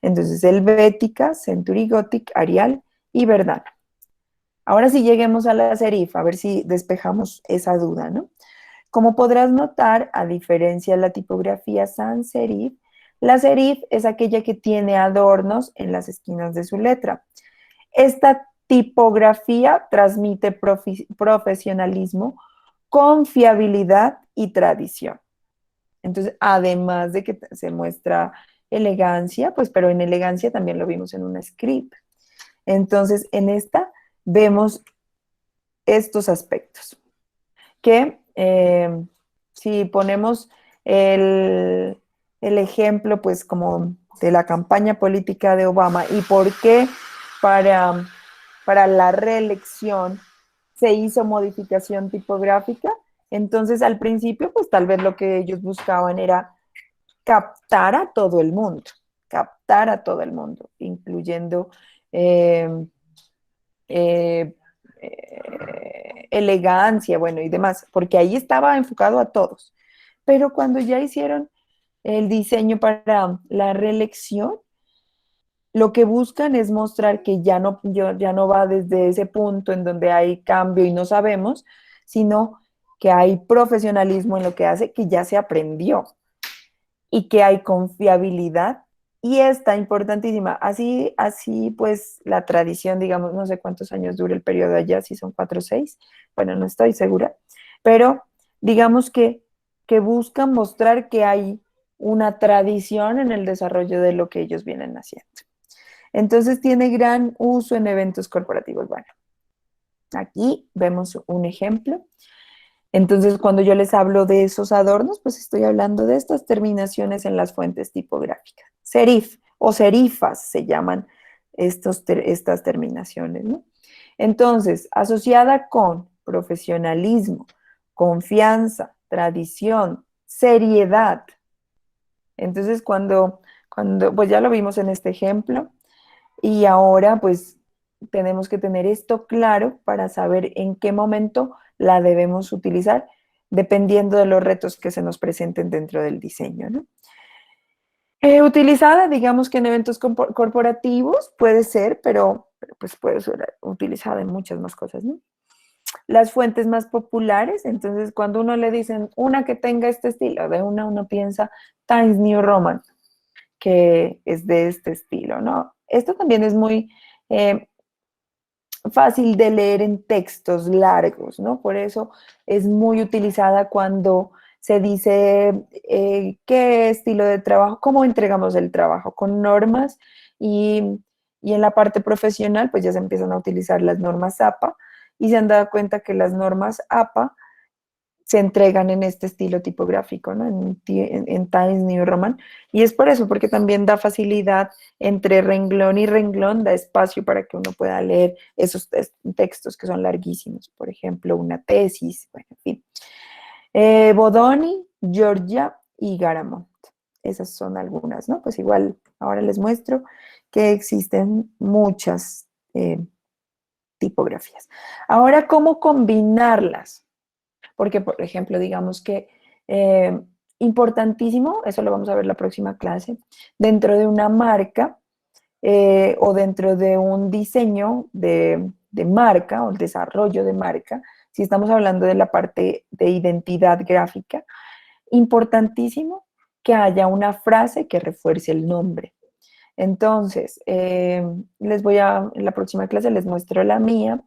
Entonces, Helvética, Century Gothic, Arial y Verdana. Ahora sí lleguemos a la serif, a ver si despejamos esa duda, ¿no? Como podrás notar, a diferencia de la tipografía sans serif, la serif es aquella que tiene adornos en las esquinas de su letra. Esta tipografía transmite profesionalismo, confiabilidad y tradición. Entonces, además de que se muestra elegancia, pues, pero en elegancia también lo vimos en una script. Entonces, en esta vemos estos aspectos, que si ponemos el ejemplo, pues, como de la campaña política de Obama y por qué para la reelección se hizo modificación tipográfica. Entonces, al principio, pues tal vez lo que ellos buscaban era captar a todo el mundo, incluyendo elegancia, bueno, y demás, porque ahí estaba enfocado a todos. Pero cuando ya hicieron el diseño para la reelección, lo que buscan es mostrar que ya no va desde ese punto en donde hay cambio y no sabemos, sino que hay profesionalismo en lo que hace, que ya se aprendió y que hay confiabilidad. Y esta importantísima, así pues la tradición, digamos, no sé cuántos años dura el periodo allá, si son 4 o 6, bueno, no estoy segura, pero digamos que buscan mostrar que hay una tradición en el desarrollo de lo que ellos vienen haciendo. Entonces tiene gran uso en eventos corporativos. Bueno, aquí vemos un ejemplo. Entonces, cuando yo les hablo de esos adornos, pues estoy hablando de estas terminaciones en las fuentes tipográficas. Serif o serifas se llaman estas terminaciones, ¿no? Entonces, asociada con profesionalismo, confianza, tradición, seriedad. Entonces, pues ya lo vimos en este ejemplo, y ahora pues tenemos que tener esto claro para saber en qué momento la debemos utilizar, dependiendo de los retos que se nos presenten dentro del diseño, ¿no? Utilizada, digamos que en eventos corporativos puede ser, pero pues puede ser utilizada en muchas más cosas, ¿no? Las fuentes más populares, entonces cuando uno le dicen una que tenga este estilo, de uno piensa Times New Roman, que es de este estilo, ¿no? Esto también es muy fácil de leer en textos largos, ¿no? Por eso es muy utilizada cuando se dice qué estilo de trabajo, cómo entregamos el trabajo, con normas, y en la parte profesional pues ya se empiezan a utilizar las normas APA, y se han dado cuenta que las normas APA se entregan en este estilo tipográfico, ¿no? En Times New Roman. Y es por eso, porque también da facilidad entre renglón y renglón, da espacio para que uno pueda leer esos textos que son larguísimos. Por ejemplo, una tesis, bueno, en fin. Bodoni, Georgia y Garamond. Esas son algunas, ¿no? Pues igual ahora les muestro que existen muchas tipografías. Ahora, ¿cómo combinarlas? Porque, por ejemplo, digamos que importantísimo, eso lo vamos a ver la próxima clase, dentro de una marca o dentro de un diseño de marca o el desarrollo de marca, si estamos hablando de la parte de identidad gráfica, importantísimo que haya una frase que refuerce el nombre. Entonces, en la próxima clase les muestro la mía,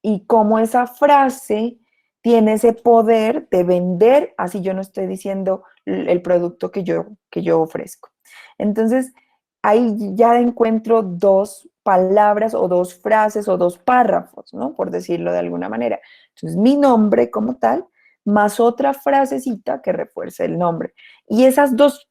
y cómo esa frase tiene ese poder de vender, así yo no estoy diciendo el producto que yo ofrezco. Entonces, ahí ya encuentro dos palabras o dos frases o dos párrafos, ¿no? Por decirlo de alguna manera. Entonces, mi nombre como tal, más otra frasecita que refuerce el nombre. Y esas dos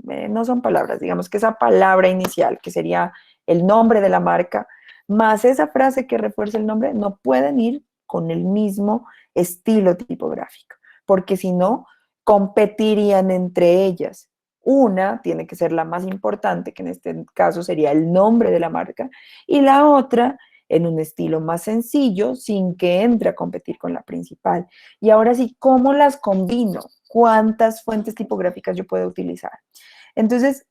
no son palabras, digamos que esa palabra inicial, que sería el nombre de la marca, más esa frase que refuerza el nombre, no pueden ir con el mismo estilo tipográfico, porque si no, competirían entre ellas. Una tiene que ser la más importante, que en este caso sería el nombre de la marca, y la otra en un estilo más sencillo, sin que entre a competir con la principal. Y ahora sí, ¿cómo las combino? ¿Cuántas fuentes tipográficas yo puedo utilizar? Entonces,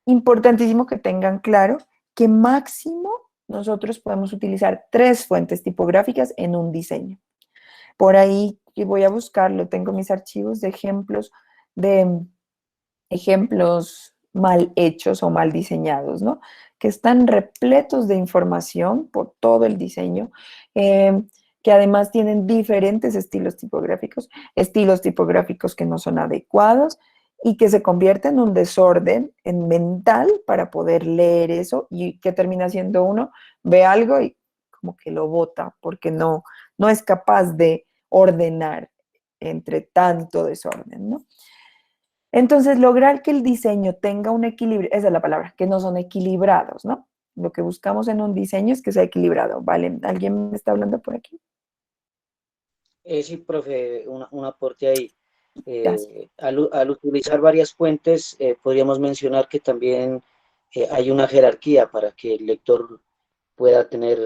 importantísimo que tengan claro que máximo nosotros podemos utilizar 3 fuentes tipográficas en un diseño. Por ahí que voy a buscarlo, tengo mis archivos de ejemplos mal hechos o mal diseñados, ¿no? Que están repletos de información por todo el diseño, que además tienen diferentes estilos tipográficos que no son adecuados y que se convierte en un desorden en mental para poder leer eso y que termina siendo uno, ve algo y como que lo bota porque no es capaz de ordenar entre tanto desorden, ¿no? Entonces, lograr que el diseño tenga un equilibrio, esa es la palabra, que no son equilibrados, ¿no? Lo que buscamos en un diseño es que sea equilibrado, ¿vale? ¿Alguien me está hablando por aquí? Sí, profe, un aporte ahí. Gracias. Al utilizar varias fuentes, podríamos mencionar que también hay una jerarquía para que el lector pueda tener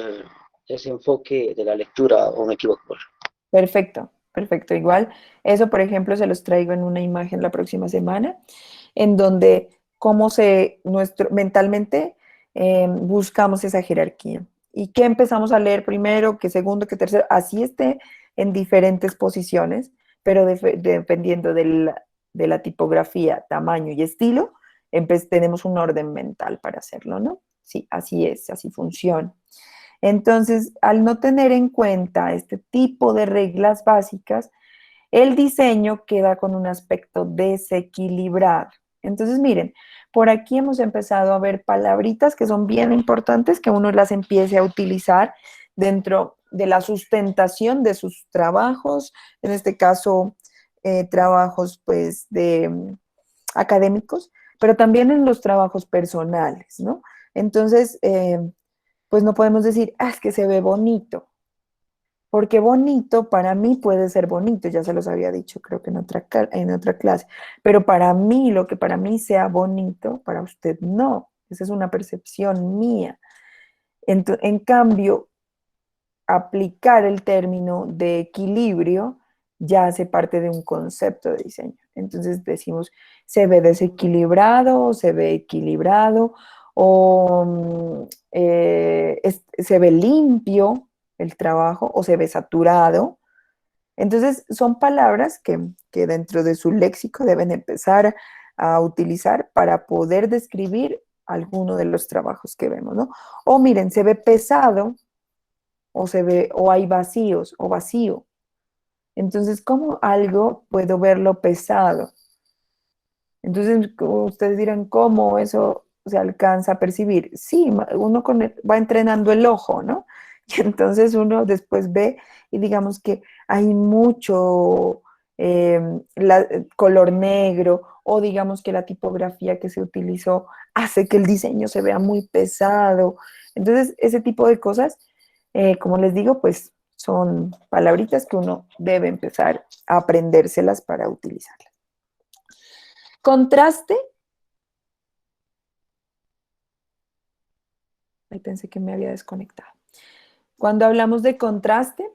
ese enfoque de la lectura, ¿o me equivoco? Perfecto, perfecto. Igual, eso, por ejemplo, se los traigo en una imagen la próxima semana, en donde mentalmente buscamos esa jerarquía. ¿Y qué empezamos a leer primero, qué segundo, qué tercero? Así esté en diferentes posiciones, pero dependiendo de la tipografía, tamaño y estilo, tenemos un orden mental para hacerlo, ¿no? Sí, así es, así funciona. Entonces, al no tener en cuenta este tipo de reglas básicas, el diseño queda con un aspecto desequilibrado. Entonces, miren, por aquí hemos empezado a ver palabritas que son bien importantes, que uno las empiece a utilizar dentro de la sustentación de sus trabajos, en este caso, trabajos pues de académicos, pero también en los trabajos personales, ¿no? Entonces, pues no podemos decir, ah, es que se ve bonito, porque bonito para mí puede ser bonito, ya se los había dicho creo que en otra clase, pero para mí, lo que para mí sea bonito, para usted no, esa es una percepción mía. En cambio, aplicar el término de equilibrio ya hace parte de un concepto de diseño. Entonces decimos, se ve desequilibrado, se ve equilibrado, o se ve limpio el trabajo, o se ve saturado. Entonces son palabras que dentro de su léxico deben empezar a utilizar para poder describir alguno de los trabajos que vemos, ¿no? O miren, se ve pesado, o hay vacíos, o vacío. Entonces, ¿cómo algo puedo verlo pesado? Entonces, ustedes dirán, ¿cómo eso se alcanza a percibir? Sí, uno va entrenando el ojo, ¿no? Y entonces uno después ve y digamos que hay mucho color negro o digamos que la tipografía que se utilizó hace que el diseño se vea muy pesado. Entonces, ese tipo de cosas, como les digo, pues son palabritas que uno debe empezar a aprendérselas para utilizarlas. Contraste. Ahí pensé que me había desconectado. Cuando hablamos de contraste,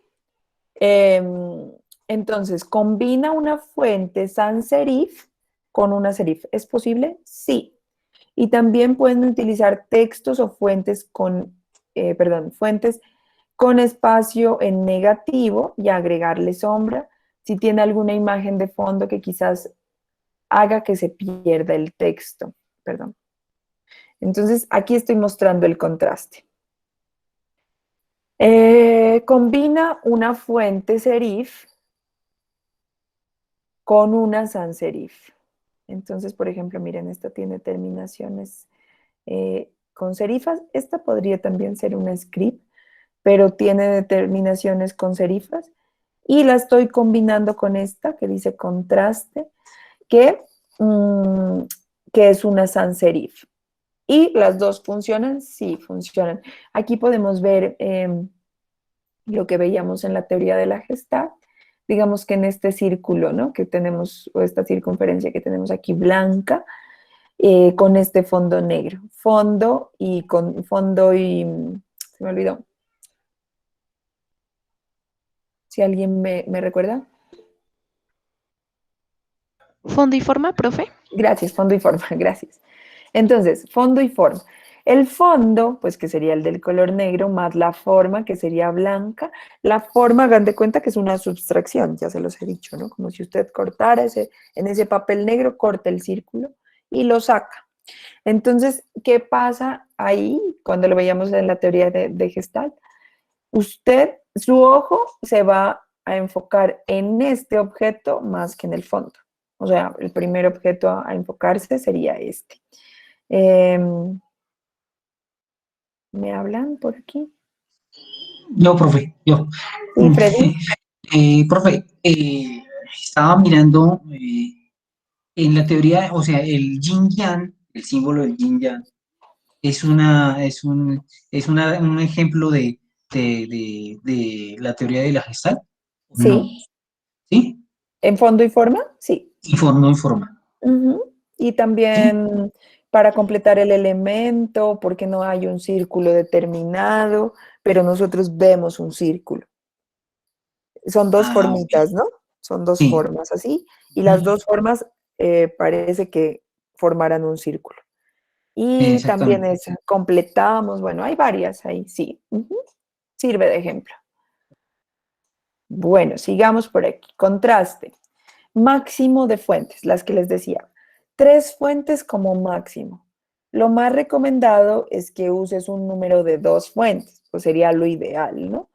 entonces combina una fuente sans serif con una serif. ¿Es posible? Sí. Y también pueden utilizar textos o fuentes fuentes con espacio en negativo y agregarle sombra si tiene alguna imagen de fondo que quizás haga que se pierda el texto. Perdón. Entonces, aquí estoy mostrando el contraste. Combina una fuente serif con una sans serif. Entonces, por ejemplo, miren, esta tiene terminaciones con serifas. Esta podría también ser una script, pero tiene terminaciones con serifas. Y la estoy combinando con esta que dice contraste, que, que es una sans serif. ¿Y las dos funcionan? Sí, funcionan. Aquí podemos ver lo que veíamos en la teoría de la Gestalt. Digamos que en este círculo, ¿no? Que tenemos, o esta circunferencia que tenemos aquí blanca, con este fondo negro. Se me olvidó. Si alguien me recuerda. Fondo y forma, profe. Gracias, fondo y forma, gracias. Entonces, fondo y forma. El fondo, pues que sería el del color negro, más la forma, que sería blanca. La forma, hagan de cuenta que es una subtracción, ya se los he dicho, ¿no? Como si usted cortara en ese papel negro, corta el círculo y lo saca. Entonces, ¿qué pasa ahí cuando lo veíamos en la teoría de Gestalt? Usted, su ojo se va a enfocar en este objeto más que en el fondo. O sea, el primer objeto a enfocarse sería este. ¿Me hablan por aquí? Yo, profe, yo. Sí, Freddy. Profe, estaba mirando en la teoría, o sea, el yin yang, el símbolo del yin yang, un ejemplo de la teoría de la Gestalt, ¿o no? Sí. ¿Sí? ¿En fondo y forma? Sí. No informa. Ujú. Y ¿Sí? también para completar el elemento, porque no hay un círculo determinado, pero nosotros vemos un círculo. Son dos Ah, ok. formitas, ¿no? Son dos Sí. formas así, y las dos formas parece que formaran un círculo. Y también Exactamente. completamos, bueno, hay varias ahí, sí. Ujú. Sirve de ejemplo. Bueno, sigamos por aquí. Contraste. Máximo de fuentes, las que les decía. 3 fuentes como máximo. Lo más recomendado es que uses un número de 2 fuentes, pues sería lo ideal, ¿no?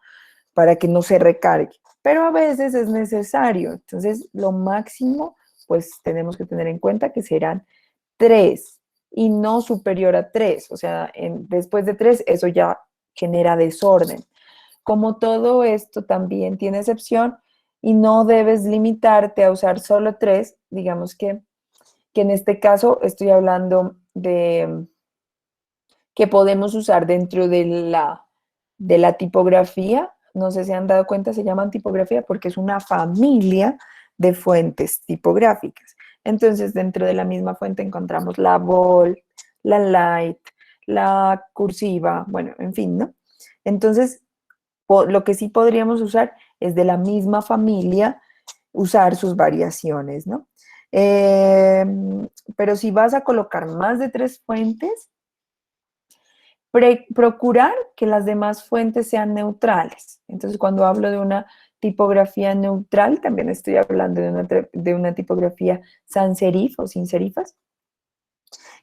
Para que no se recargue. Pero a veces es necesario. Entonces, lo máximo, pues tenemos que tener en cuenta que serán 3 y no superior a 3. O sea, después de 3, eso ya genera desorden. Como todo esto también tiene excepción y no debes limitarte a usar solo 3, digamos que en este caso estoy hablando de que podemos usar dentro de la tipografía. No sé si han dado cuenta, se llaman tipografía porque es una familia de fuentes tipográficas. Entonces, dentro de la misma fuente encontramos la bold, la light, la cursiva, bueno, en fin, ¿no? Entonces, lo que sí podríamos usar es de la misma familia, usar sus variaciones, ¿no? Pero si vas a colocar más de 3 fuentes, procurar que las demás fuentes sean neutrales. Entonces, cuando hablo de una tipografía neutral, también estoy hablando de una tipografía sans serif o sin serifas,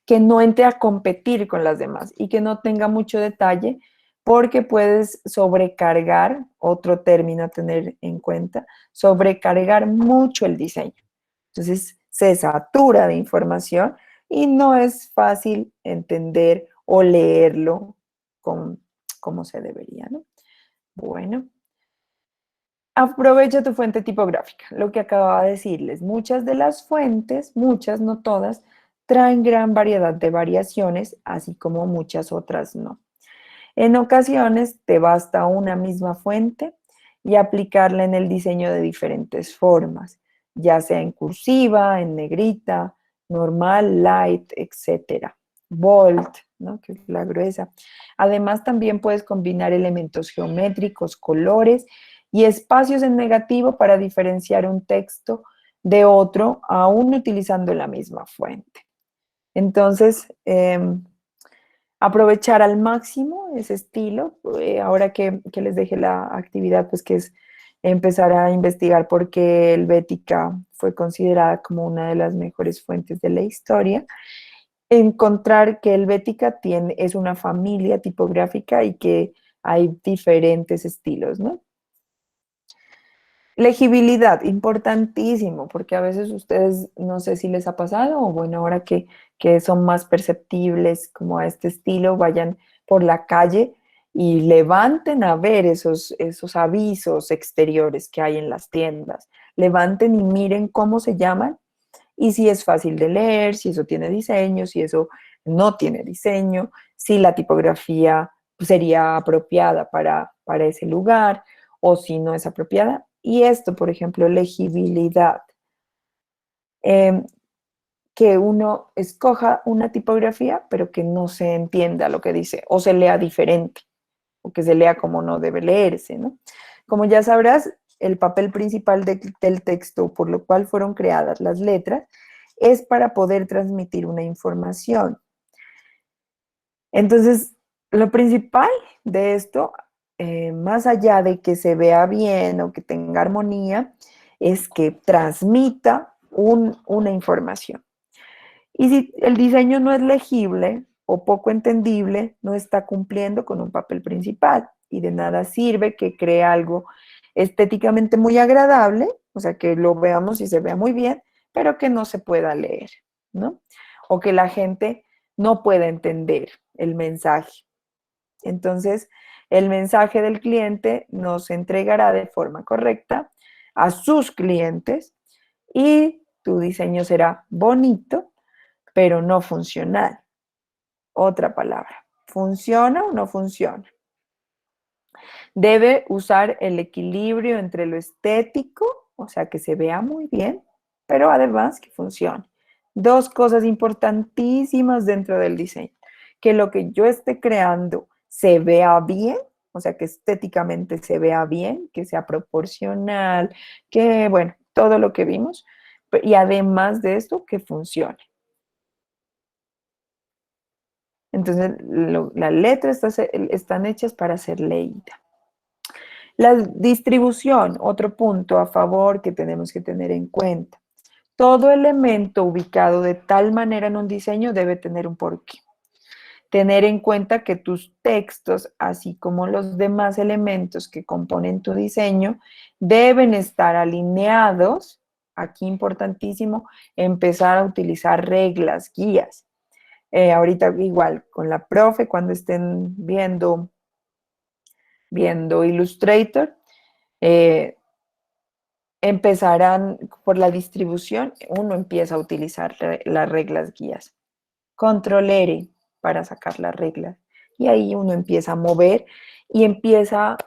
que no entre a competir con las demás y que no tenga mucho detalle, porque puedes sobrecargar, otro término a tener en cuenta, sobrecargar mucho el diseño. Entonces se satura de información y no es fácil entender o leerlo como se debería, ¿no? Bueno, aprovecha tu fuente tipográfica. Lo que acababa de decirles, muchas de las fuentes, muchas, no todas, traen gran variedad de variaciones, así como muchas otras no. En ocasiones te basta una misma fuente y aplicarla en el diseño de diferentes formas, ya sea en cursiva, en negrita, normal, light, etcétera. Bold, ¿no? Que es la gruesa. Además, también puedes combinar elementos geométricos, colores y espacios en negativo para diferenciar un texto de otro, aún utilizando la misma fuente. Entonces, aprovechar al máximo ese estilo. Ahora que les dejé la actividad, pues que es empezar a investigar por qué Helvética fue considerada como una de las mejores fuentes de la historia. Encontrar que Helvética es una familia tipográfica y que hay diferentes estilos, ¿no? Legibilidad, importantísimo, porque a veces ustedes, no sé si les ha pasado, o bueno, ahora que son más perceptibles como a este estilo, vayan por la calle y levanten a ver esos avisos exteriores que hay en las tiendas. Levanten y miren cómo se llaman y si es fácil de leer, si eso tiene diseño, si eso no tiene diseño, si la tipografía sería apropiada para ese lugar o si no es apropiada. Y esto, por ejemplo, legibilidad. Eh, que uno escoja una tipografía, pero que no se entienda lo que dice o se lea diferente o que se lea como no debe leerse, ¿no? Como ya sabrás, el papel principal del texto, por lo cual fueron creadas las letras, es para poder transmitir una información. Entonces, lo principal de esto, más allá de que se vea bien o que tenga armonía, es que transmita una información. Y si el diseño no es legible o poco entendible, no está cumpliendo con un papel principal y de nada sirve que cree algo estéticamente muy agradable, o sea, que lo veamos y se vea muy bien, pero que no se pueda leer, ¿no? O que la gente no pueda entender el mensaje. Entonces, el mensaje del cliente nos entregará de forma correcta a sus clientes y tu diseño será bonito, pero no funcional. Otra palabra. ¿Funciona o no funciona? Debe usar el equilibrio entre lo estético, o sea, que se vea muy bien, pero además que funcione. Dos cosas importantísimas dentro del diseño. Que lo que yo esté creando se vea bien, o sea, que estéticamente se vea bien, que sea proporcional, que, bueno, todo lo que vimos. Y además de esto, que funcione. Entonces, las letras están hechas para ser leídas. La distribución, otro punto a favor que tenemos que tener en cuenta. Todo elemento ubicado de tal manera en un diseño debe tener un porqué. Tener en cuenta que tus textos, así como los demás elementos que componen tu diseño, deben estar alineados. Aquí importantísimo, empezar a utilizar reglas, guías. Ahorita igual con la profe, cuando estén viendo Illustrator, eh, empezarán por la distribución, uno empieza a utilizar las reglas guías. Control R para sacar las reglas. Y ahí uno empieza a mover y empieza,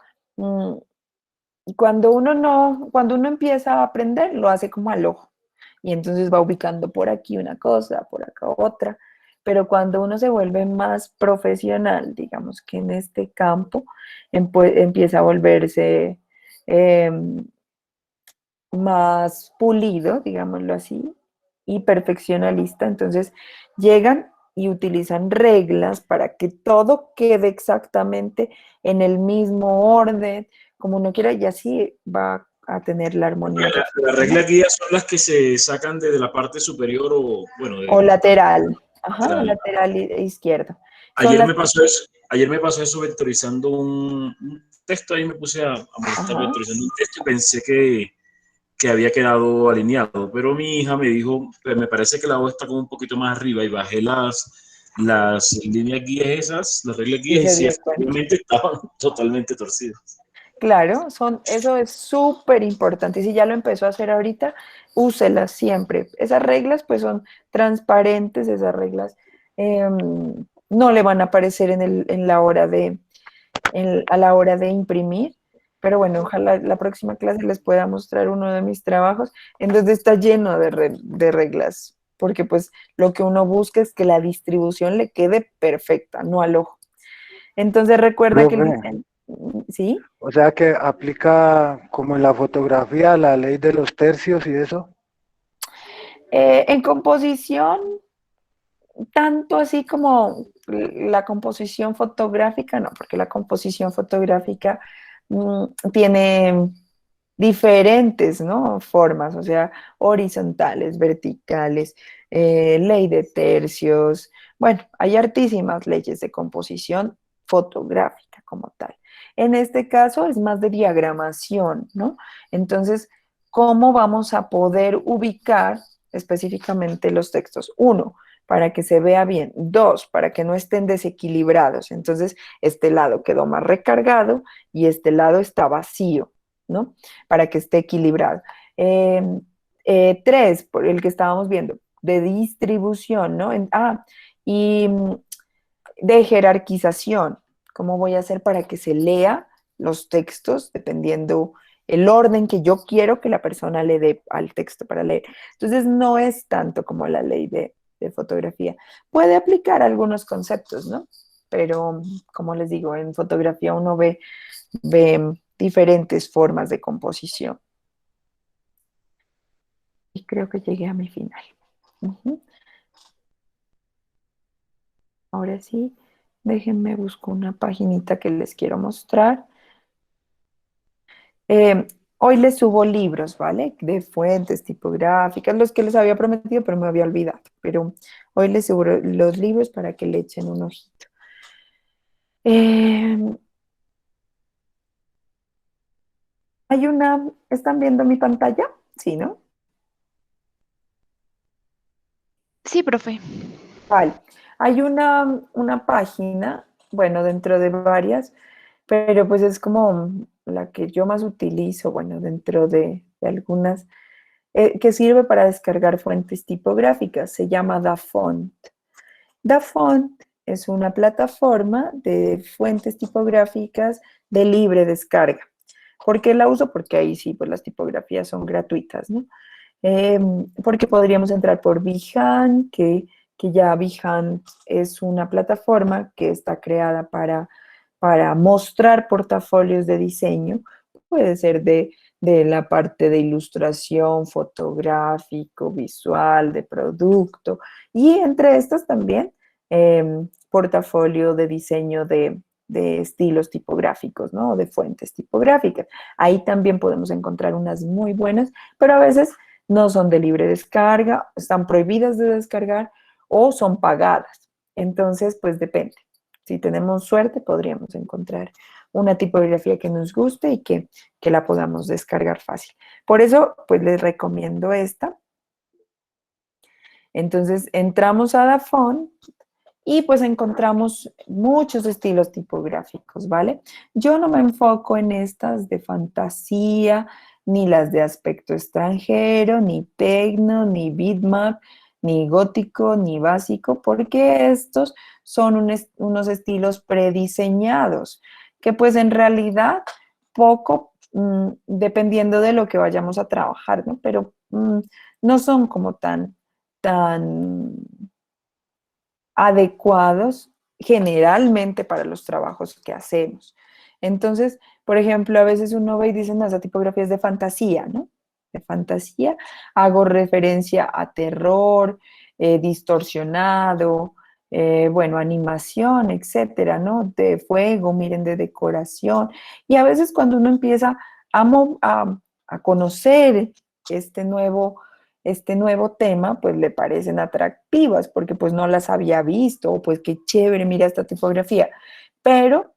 cuando uno empieza a aprender, lo hace como al ojo. Y entonces va ubicando por aquí una cosa, por acá otra. Pero cuando uno se vuelve más profesional, digamos que en este campo, empieza a volverse más pulido, digámoslo así, y perfeccionalista. Entonces llegan y utilizan reglas para que todo quede exactamente en el mismo orden, como uno quiera, y así va a tener la armonía Las perfecta, ¿no? reglas guías son las que se sacan desde la parte superior o, bueno, O de lateral, ajá, o lateral. lateral izquierdo. Son las que, Ayer me pasó eso vectorizando un texto, ahí me puse a molestar ajá, vectorizando un texto y pensé que había quedado alineado, pero mi hija me dijo, pues me parece que la voz está como un poquito más arriba y bajé las líneas guías esas, las reglas y guías y se sí, dio cuenta. efectivamente estaban totalmente torcidas. Claro, eso es súper importante. Y si ya lo empezó a hacer ahorita, úselas siempre. Esas reglas pues son transparentes, esas reglas no le van a aparecer a la hora de imprimir. Pero bueno, ojalá la próxima clase les pueda mostrar uno de mis trabajos en donde está lleno de reglas, porque pues lo que uno busca es que la distribución le quede perfecta, no al ojo. Entonces recuerda que el Profe, diseño, ¿sí? o sea que aplica como en la fotografía la ley de los tercios y eso. En composición, tanto así como la composición fotográfica, no, porque la composición fotográfica tiene diferentes, ¿no? Formas, o sea, horizontales, verticales, ley de tercios. Bueno, hay hartísimas leyes de composición fotográfica como tal. En este caso es más de diagramación, ¿no? Entonces, ¿cómo vamos a poder ubicar específicamente los textos? Uno, para que se vea bien. Dos, para que no estén desequilibrados. Entonces, este lado quedó más recargado y este lado está vacío, ¿no? Para que esté equilibrado. Tres, por el que estábamos viendo, de distribución, ¿no? Y de jerarquización. ¿Cómo voy a hacer para que se lea los textos dependiendo el orden que yo quiero que la persona le dé al texto para leer? Entonces, no es tanto como la ley de fotografía. Puede aplicar algunos conceptos, ¿no? Pero, como les digo, en fotografía uno ve diferentes formas de composición. Y creo que llegué a mi final. Ujú. Ahora sí, déjenme buscar una paginita que les quiero mostrar. Hoy les subo libros, ¿vale? De fuentes tipográficas, los que les había prometido, pero me había olvidado. Pero hoy les subo los libros para que le echen un ojito. Eh, ¿están viendo mi pantalla? Sí, ¿no? Sí, profe. Vale. Hay una página, bueno, dentro de varias, pero pues es como la que yo más utilizo, bueno, dentro de algunas, que sirve para descargar fuentes tipográficas. Se llama DaFont. DaFont es una plataforma de fuentes tipográficas de libre descarga. ¿Por qué la uso? Porque ahí sí, pues las tipografías son gratuitas, ¿no? Porque podríamos entrar por Behance, que ya Behance es una plataforma que está creada para mostrar portafolios de diseño. Puede ser de la parte de ilustración, fotográfico, visual, de producto, y entre estas también portafolio de diseño de estilos tipográficos, ¿no? De fuentes tipográficas. Ahí también podemos encontrar unas muy buenas, pero a veces no son de libre descarga, están prohibidas de descargar o son pagadas. Entonces, pues depende. Si tenemos suerte, podríamos encontrar una tipografía que nos guste y que la podamos descargar fácil. Por eso, pues les recomiendo esta. Entonces, entramos a Dafont y pues encontramos muchos estilos tipográficos, ¿vale? Yo no me enfoco en estas de fantasía, ni las de aspecto extranjero, ni tecno, ni bitmap, ni gótico, ni básico, porque estos son unos estilos prediseñados, que pues en realidad poco, dependiendo de lo que vayamos a trabajar, ¿no? Pero no son como tan adecuados generalmente para los trabajos que hacemos. Entonces, por ejemplo, a veces uno ve y dice, no, esa tipografía es de fantasía, ¿no? De fantasía, hago referencia a terror, distorsionado, bueno, animación, etcétera, ¿no? De fuego, miren, de decoración. Y a veces cuando uno empieza a conocer este nuevo tema, pues le parecen atractivas porque pues no las había visto, o pues qué chévere, mira esta tipografía. Pero,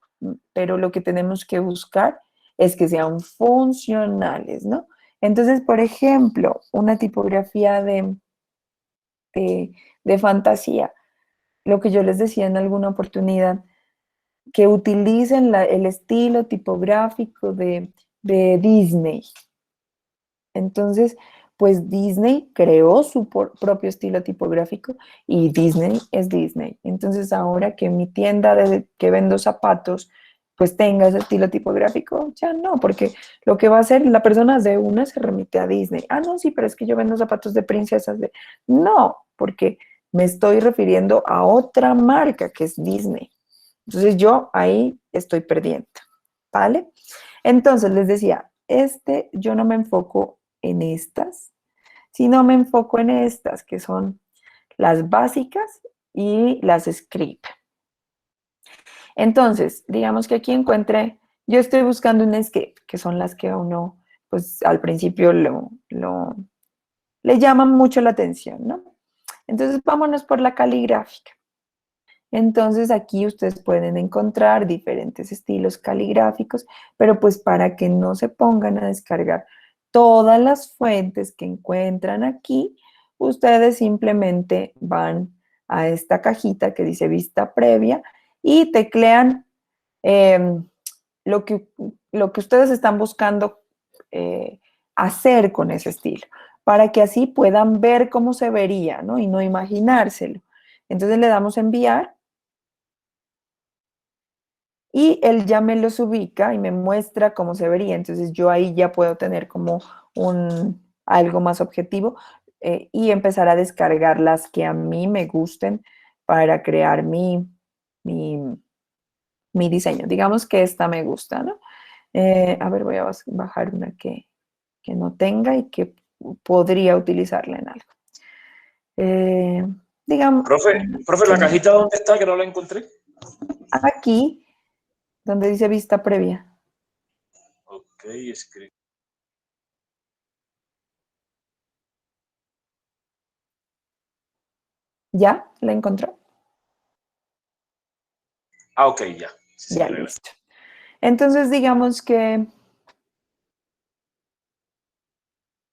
pero lo que tenemos que buscar es que sean funcionales, ¿no? Entonces, por ejemplo, una tipografía de fantasía, lo que yo les decía en alguna oportunidad, que utilicen el estilo tipográfico de Disney. Entonces, pues Disney creó su propio estilo tipográfico y Disney es Disney. Entonces, ahora que mi tienda que vendo zapatos, pues tenga ese estilo tipográfico, ya no, porque lo que va a hacer la persona de una se remite a Disney. Ah, no, sí, pero es que yo vendo zapatos de princesas. No, porque me estoy refiriendo a otra marca que es Disney. Entonces, yo ahí estoy perdiendo, ¿vale? Entonces, les decía, yo no me enfoco en estas, sino me enfoco en estas, que son las básicas y las script. Entonces, digamos que aquí encuentre, yo estoy buscando un escape, que son las que a uno, pues al principio le llaman mucho la atención, ¿no? Entonces, vámonos por la caligráfica. Entonces, aquí ustedes pueden encontrar diferentes estilos caligráficos, pero pues para que no se pongan a descargar todas las fuentes que encuentran aquí, ustedes simplemente van a esta cajita que dice vista previa y teclean eh, lo que, lo que ustedes están buscando hacer con ese estilo, para que así puedan ver cómo se vería, ¿no? Y no imaginárselo. Entonces le damos enviar y él ya me los ubica y me muestra cómo se vería. Entonces yo ahí ya puedo tener como algo más objetivo y empezar a descargar las que a mí me gusten para crear mi, mi diseño. Digamos que esta me gusta, ¿no? A ver, voy a bajar una que no tenga y que podría utilizarla en algo. Digamos, Profe, ¿la cajita dónde está? Que no la encontré. aquí, donde dice vista previa. Ok, escribe. ¿Ya? ¿La encontró? Ah, ok, ya. Sí, Ya, señora. listo. Entonces, digamos que,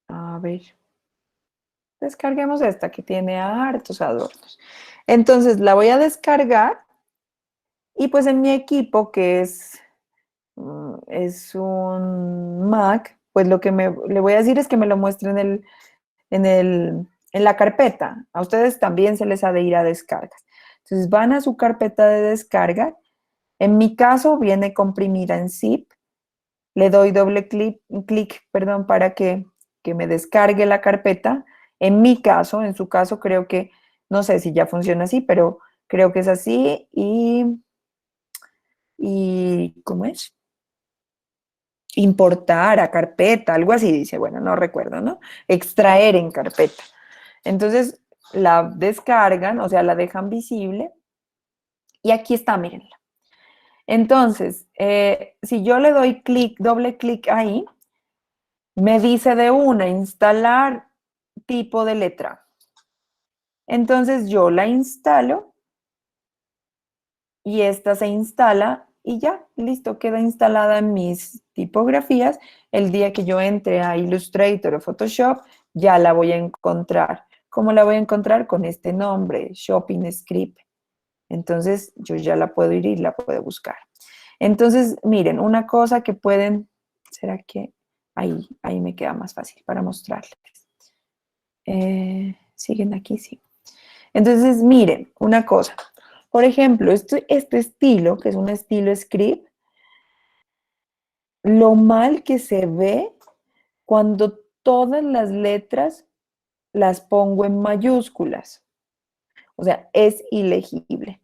a ver, descarguemos esta que tiene hartos adornos. Entonces, la voy a descargar y pues en mi equipo, que es un Mac, pues lo que le voy a decir es que me lo muestre en la carpeta. A ustedes también se les ha de ir a descargas. Entonces, van a su carpeta de descarga. En mi caso, viene comprimida en zip. Le doy doble clic, perdón, para que me descargue la carpeta. En mi caso, en su caso, creo que, no sé si ya funciona así, pero creo que es así y ¿cómo es? Importar a carpeta, algo así dice, bueno, no recuerdo, ¿no? Extraer en carpeta. Entonces, la descargan, o sea, la dejan visible y aquí está, mírenla. Entonces, si yo le doy doble clic ahí, me dice de una, instalar tipo de letra. Entonces yo la instalo y esta se instala y ya, listo, queda instalada en mis tipografías. El día que yo entre a Illustrator o Photoshop, ya la voy a encontrar. ¿Cómo la voy a encontrar? Con este nombre, Shopping Script. Entonces yo ya la puedo ir y la puedo buscar. Entonces, miren, una cosa que pueden, ¿será que ahí me queda más fácil para mostrarles? ¿Siguen aquí? Sí. Entonces, miren, una cosa. Por ejemplo, este estilo, que es un estilo script, lo mal que se ve cuando todas las letras las pongo en mayúsculas. O sea, es ilegible.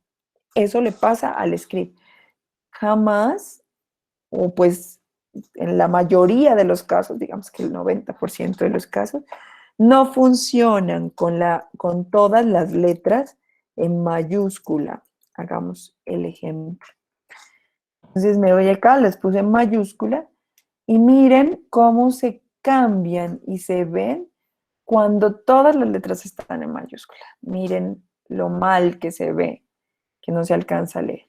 Eso le pasa al script. Jamás, o pues en la mayoría de los casos, digamos que el 90% de los casos, no funcionan con todas las letras en mayúscula. Hagamos el ejemplo. Entonces me voy acá, las puse en mayúscula y miren cómo se cambian y se ven cuando todas las letras están en mayúscula. Miren lo mal que se ve, que no se alcanza a leer.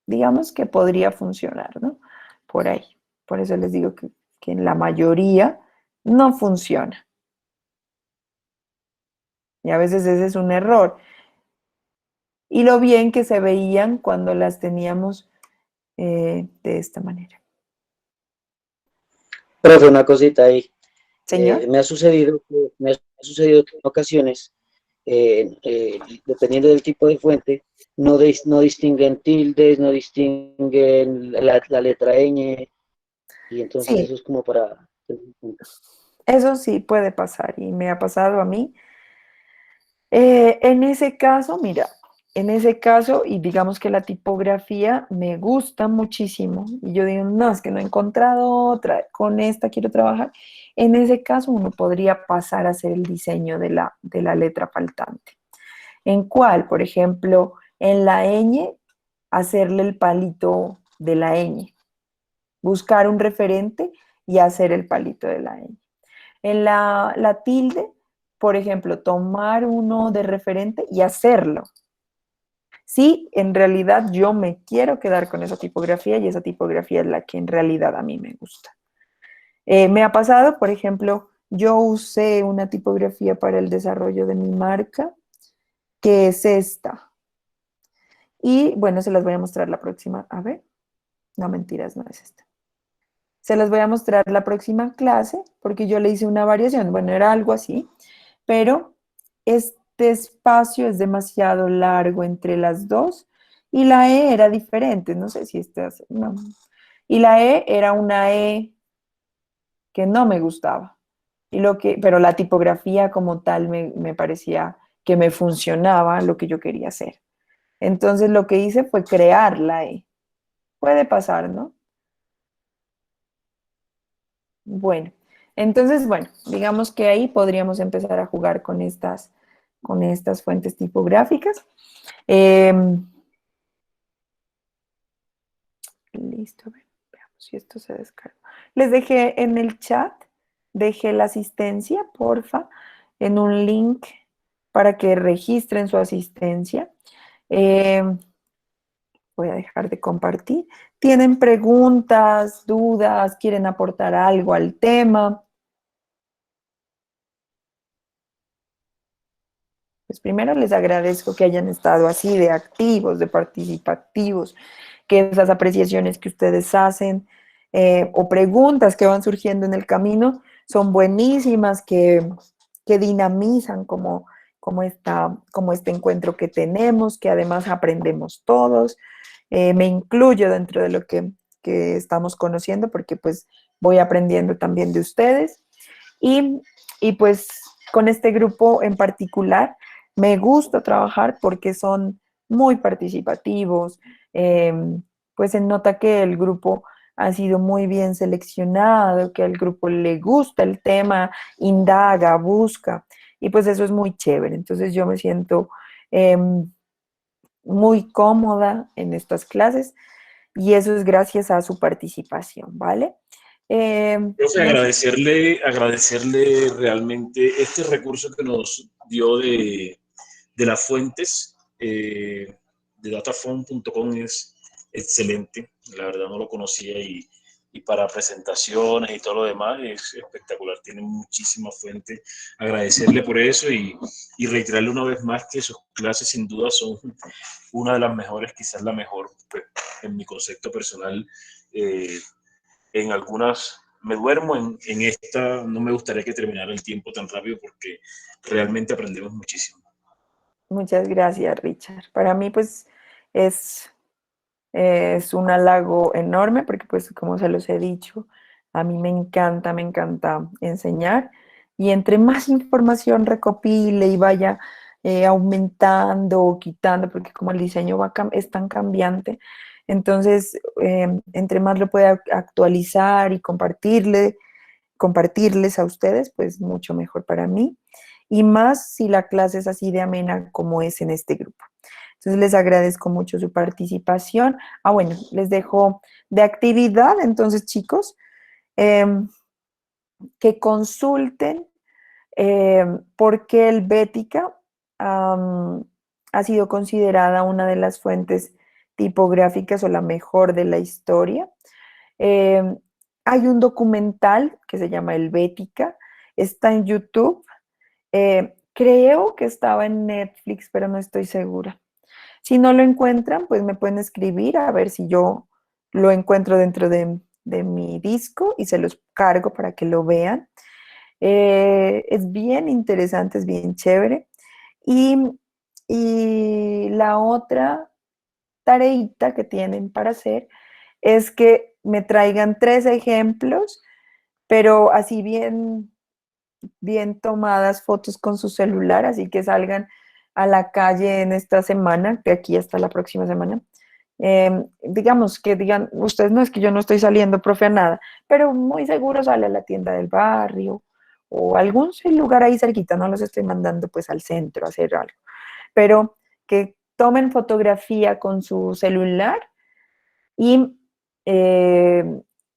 Digamos que podría funcionar, ¿no? Por ahí. Por eso les digo que en la mayoría no funciona. Y a veces ese es un error. Y lo bien que se veían cuando las teníamos de esta manera. Profe, una cosita ahí. Señor. Me ha sucedido que en ocasiones, dependiendo del tipo de fuente, no distinguen tildes, no distinguen la letra ñ, y entonces Sí, eso es como para tener en cuenta. eso sí puede pasar y me ha pasado a mí. En ese caso, mira, en ese caso, y digamos que la tipografía me gusta muchísimo, y yo digo, no, es que no he encontrado otra, con esta quiero trabajar. En ese caso, uno podría pasar a hacer el diseño de la letra faltante. ¿En cuál? Por ejemplo, en la ñ, hacerle el palito de la ñ. Buscar un referente y hacer el palito de la ñ. En la tilde, por ejemplo, tomar uno de referente y hacerlo. Sí, en realidad yo me quiero quedar con esa tipografía y esa tipografía es la que en realidad a mí me gusta. Me ha pasado, por ejemplo, yo usé una tipografía para el desarrollo de mi marca, que es esta. Y bueno, se las voy a mostrar la próxima. A ver, no mentiras, no es esta. Se las voy a mostrar la próxima clase porque yo le hice una variación. Bueno, era algo así, pero este espacio es demasiado largo entre las dos y la E era diferente. No sé si no. Y la E era una E que no me gustaba. Pero la tipografía como tal me parecía que me funcionaba lo que yo quería hacer. Entonces lo que hice fue crear la E. Puede pasar, ¿no? Bueno, entonces, bueno, digamos que ahí podríamos empezar a jugar con estas fuentes tipográficas. Listo, a ver, veamos si esto se descarga. Les dejé en el chat, dejé la asistencia, porfa, en un link para que registren su asistencia. Voy a dejar de compartir. ¿Tienen preguntas, dudas, quieren aportar algo al tema? Pues primero les agradezco que hayan estado así de activos, de participativos, que esas apreciaciones que ustedes hacen o preguntas que van surgiendo en el camino son buenísimas, que dinamizan como este encuentro que tenemos, que además aprendemos todos. Me incluyo dentro de lo que estamos conociendo porque pues voy aprendiendo también de ustedes. Y pues con este grupo en particular me gusta trabajar porque son muy participativos, eh, pues se nota que el grupo ha sido muy bien seleccionado, que al grupo le gusta el tema, indaga, busca, y pues eso es muy chévere. Entonces yo me siento muy cómoda en estas clases y eso es gracias a su participación, ¿vale? Profe, No sé. agradecerle realmente este recurso que nos dio de las fuentes de dataphone.com es excelente, la verdad no lo conocía y para presentaciones y todo lo demás es espectacular, tiene muchísimas fuentes. Agradecerle por eso y reiterarle una vez más que sus clases sin duda son una de las mejores, quizás la mejor, pues, en mi concepto personal. En algunas me duermo, en esta no me gustaría que terminara el tiempo tan rápido porque realmente aprendemos muchísimo. Muchas gracias, Richard. Para mí, pues, es, es un halago enorme porque, pues, como se los he dicho, a mí me encanta enseñar. Y entre más información recopile y vaya aumentando o quitando, porque como el diseño es tan cambiante, entonces, entre más lo pueda actualizar y compartirles a ustedes, pues mucho mejor para mí. Y más si la clase es así de amena como es en este grupo. Entonces les agradezco mucho su participación. Ah, bueno, les dejo de actividad, entonces chicos, eh, que consulten por qué el Bética ha sido considerada una de las fuentes tipográficas o la mejor de la historia. Eh, Hay un documental que se llama Helvética, está en YouTube. Creo que estaba en Netflix, pero no estoy segura. Si no lo encuentran, pues me pueden escribir a ver si yo lo encuentro dentro de mi disco y se los cargo para que lo vean. Es bien interesante, es bien chévere. Y, y la otra tareita que tienen para hacer es que me traigan 3 ejemplos, pero así bien tomadas fotos con su celular, así que salgan a la calle en esta semana, de aquí hasta la próxima semana. Digamos que digan, ustedes no es que yo no estoy saliendo, profe, a nada, pero muy seguro sale a la tienda del barrio o algún lugar ahí cerquita, no los estoy mandando pues al centro a hacer algo, pero que tomen fotografía con su celular y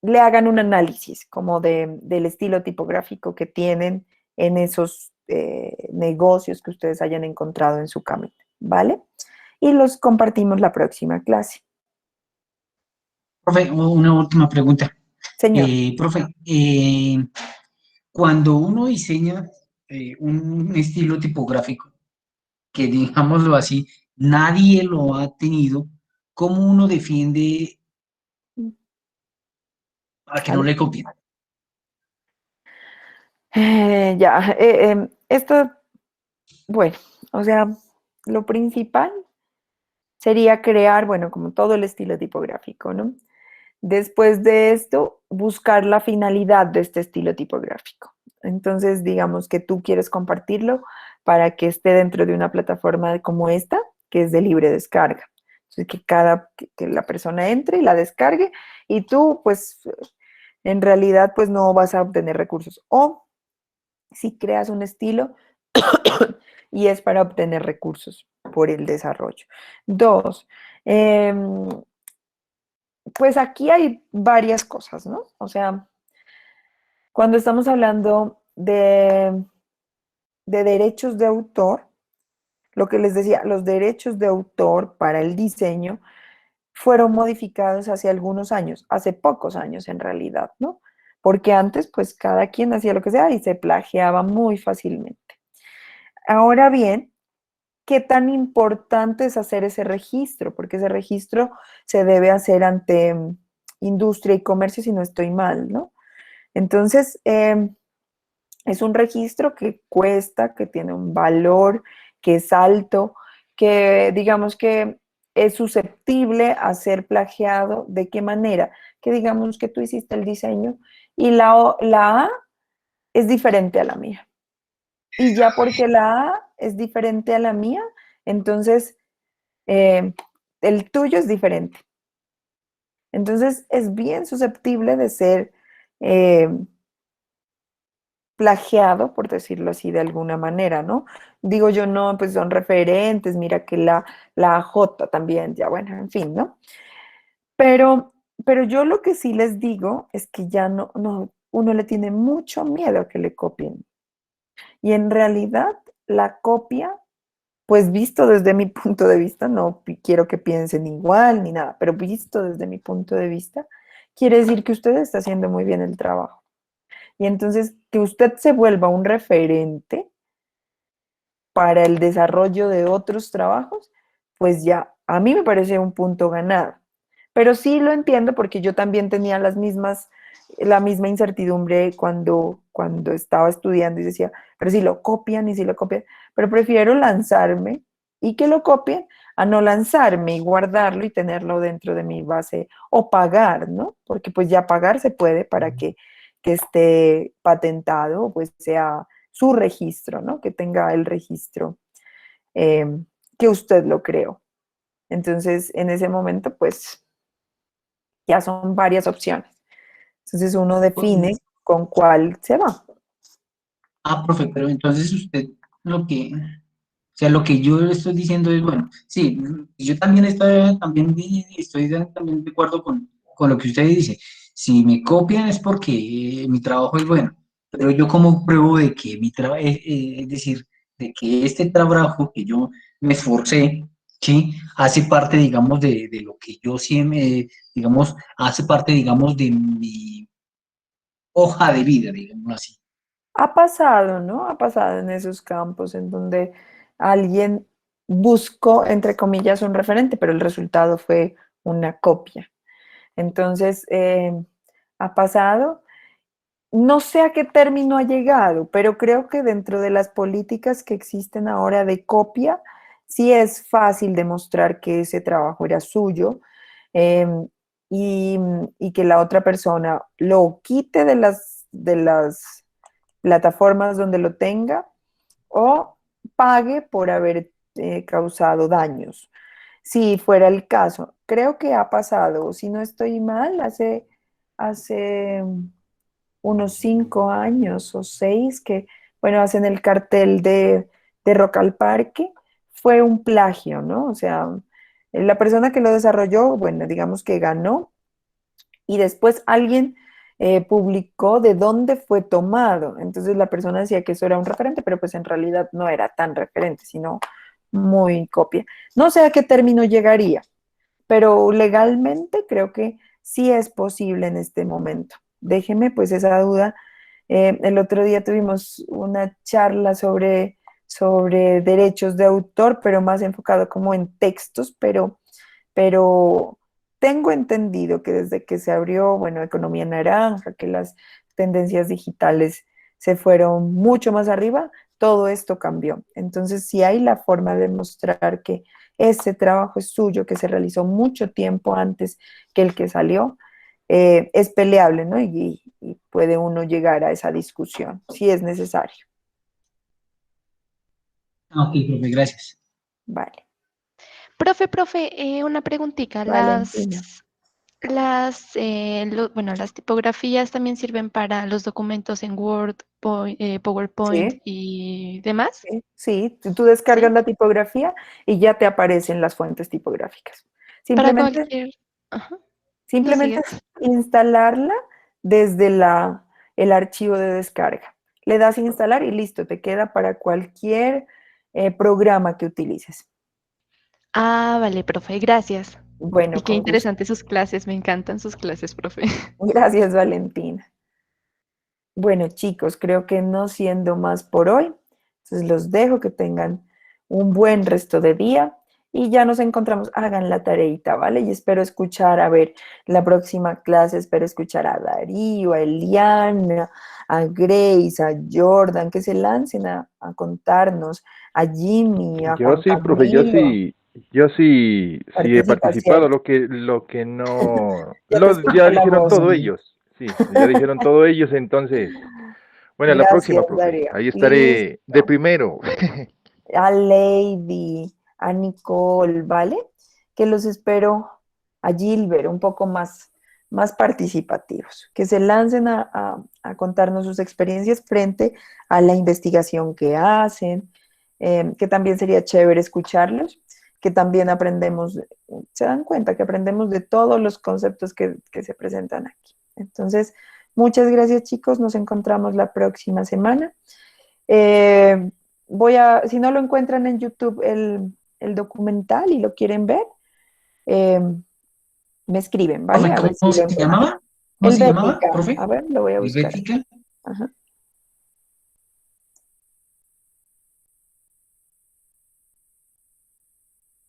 le hagan un análisis como del estilo tipográfico que tienen en esos negocios que ustedes hayan encontrado en su camino, ¿vale? Y los compartimos la próxima clase. Profe, una última pregunta. Señor. Profe, cuando uno diseña un estilo tipográfico, que digámoslo así, nadie lo ha tenido, ¿cómo uno defiende para que no le copien? Esto, bueno, o sea, lo principal sería crear, bueno, como todo el estilo tipográfico, ¿no? Después de esto, buscar la finalidad de este estilo tipográfico. Entonces, digamos que tú quieres compartirlo para que esté dentro de una plataforma como esta, que es de libre descarga. Entonces, que la persona entre y la descargue y tú, pues, en realidad, pues no vas a obtener recursos. O si creas un estilo y es para obtener recursos por el desarrollo. 2, pues aquí hay varias cosas, ¿no? O sea, cuando estamos hablando de derechos de autor, lo que les decía, los derechos de autor para el diseño fueron modificados hace algunos años, hace pocos años en realidad, ¿no? Porque antes, pues cada quien hacía lo que sea y se plagiaba muy fácilmente. Ahora bien, ¿qué tan importante es hacer ese registro? Porque ese registro se debe hacer ante industria y comercio, si no estoy mal, ¿no? Entonces, es un registro que cuesta, que tiene un valor, que es alto, que digamos que es susceptible a ser plagiado. ¿De qué manera? Que digamos que tú hiciste el diseño y la A es diferente a la mía. Y ya porque la A es diferente a la mía, entonces el tuyo es diferente. Entonces es bien susceptible de ser eh, plagiado, por decirlo así de alguna manera, ¿no? Digo yo, no, pues son referentes, mira que la J también, ya bueno, en fin, ¿no? Pero yo lo que sí les digo es que ya no, uno le tiene mucho miedo a que le copien. Y en realidad la copia, pues visto desde mi punto de vista, no quiero que piensen igual ni nada, pero visto desde mi punto de vista, quiere decir que usted está haciendo muy bien el trabajo. Y entonces que usted se vuelva un referente para el desarrollo de otros trabajos, pues ya, a mí me parece un punto ganado. Pero sí lo entiendo porque yo también tenía la misma incertidumbre cuando estaba estudiando y decía, pero si lo copian y si lo copian, pero prefiero lanzarme y que lo copien a no lanzarme y guardarlo y tenerlo dentro de mi base o pagar, ¿no? Porque pues ya pagar se puede para que esté patentado, pues sea su registro, ¿no? Que tenga el registro eh, que usted lo creó. Entonces, en ese momento, pues ya son varias opciones. Entonces, uno define con cuál se va. Ah, profe, pero entonces usted lo que, o sea, lo que yo le estoy diciendo es, bueno, sí, yo también estoy también de acuerdo con lo que usted dice. Si me copian es porque mi trabajo es bueno, pero yo como pruebo de que mi trabajo, es decir, de que este trabajo que yo me esforcé, ¿sí? Hace parte, digamos, de lo que yo sí digamos, hace parte, digamos, de mi hoja de vida, digamos así. Ha pasado, ¿no? Ha pasado en esos campos en donde alguien buscó, entre comillas, un referente, pero el resultado fue una copia. Entonces, ha pasado. No sé a qué término ha llegado, pero creo que dentro de las políticas que existen ahora de copia, sí es fácil demostrar que ese trabajo era suyo em, y que la otra persona lo quite de las plataformas donde lo tenga o pague por haber causado daños. Si fuera el caso, creo que ha pasado, si no estoy mal, hace unos 5 años o 6 que, bueno, hacen el cartel de Rock al Parque, fue un plagio, ¿no? O sea, la persona que lo desarrolló, bueno, digamos que ganó y después alguien publicó de dónde fue tomado. Entonces la persona decía que eso era un referente, pero pues en realidad no era tan referente, sino muy copia. No sé a qué término llegaría, pero legalmente creo que sí es posible en este momento. Déjeme pues esa duda. El otro día tuvimos una charla sobre derechos de autor, pero más enfocado como en textos, pero tengo entendido que desde que se abrió, bueno, economía naranja, que las tendencias digitales se fueron mucho más arriba, todo esto cambió. Entonces, si hay la forma de mostrar que ese trabajo es suyo, que se realizó mucho tiempo antes que el que salió, es peleable, ¿no? Y puede uno llegar a esa discusión, si es necesario. Ah, ok, profe, gracias. Vale. Profe, una preguntita. Valentina. Bueno, las tipografías también sirven para los documentos en Word, PowerPoint Sí, y demás, sí, sí. Tú descargas ¿sí? la tipografía y ya te aparecen las fuentes tipográficas. Para Simplemente cualquier... Ajá, no Simplemente sigue. es instalarla desde el archivo de descarga. Le das a instalar y listo, te queda para cualquier programa que utilices. Ah, vale, profe, gracias. Bueno, Y qué con gusto. interesantes sus clases, me encantan sus clases, profe. Gracias, Valentina. Bueno, chicos, creo que no siendo más por hoy, entonces los dejo que tengan un buen resto de día y ya nos encontramos. Hagan la tareita, ¿vale? Y espero escuchar, a ver, la próxima clase, espero escuchar a Darío, a Eliana, a Grace, a Jordan, que se lancen a contarnos, a Jimmy, a Yo Juan sí, profe, Camilo. yo sí he Participa, participado, ¿cierto? lo que no, Ya te ya escucho la dijeron voz. todo ellos, sí, ya dijeron todo ellos, entonces, bueno, la próxima, Gracias, profe, Darío. ahí estaré de Listo. primero. A Lady, a Nicole, ¿vale? Que los espero, a Gilbert, un poco más participativos, que se lancen a contarnos sus experiencias frente a la investigación que hacen, que también sería chévere escucharlos, que también aprendemos, se dan cuenta que aprendemos de todos los conceptos que se presentan aquí. Entonces, muchas gracias, chicos, nos encontramos la próxima semana. Si no lo encuentran en YouTube el documental y lo quieren ver, eh, me escriben, ¿vale? Profe, A ver si ¿cómo lo se encuentran. llamaba? ¿Cómo se llamaba, Helvética, profe? a ver, lo voy a buscar. Helvética. Ajá.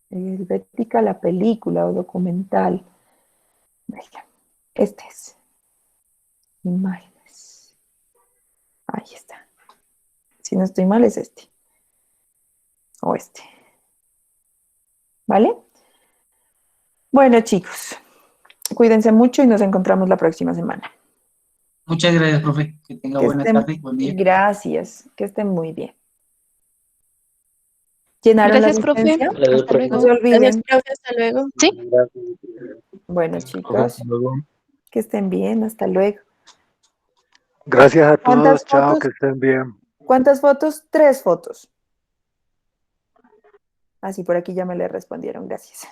Helvética, la película o documental. Venga, este es. Imágenes. Ahí está. Si no estoy mal, es este. O este. ¿Vale? Bueno, chicos, cuídense mucho y nos encontramos la próxima semana. Muchas gracias, profe. Que tenga Que buena estén, tarde, buen día. gracias, que estén muy bien. ¿Llenaron la Gracias, profe. asistencia? Gracias, Hasta profe. No se luego. olviden. Gracias, profe. Hasta luego. Sí. Bueno, Profe, chicos, hasta luego. que estén bien. Hasta luego. Gracias a ¿Cuántas todos, chao, fotos? que estén bien. ¿Cuántas fotos? 3 fotos. Así por aquí ya me le respondieron. Gracias.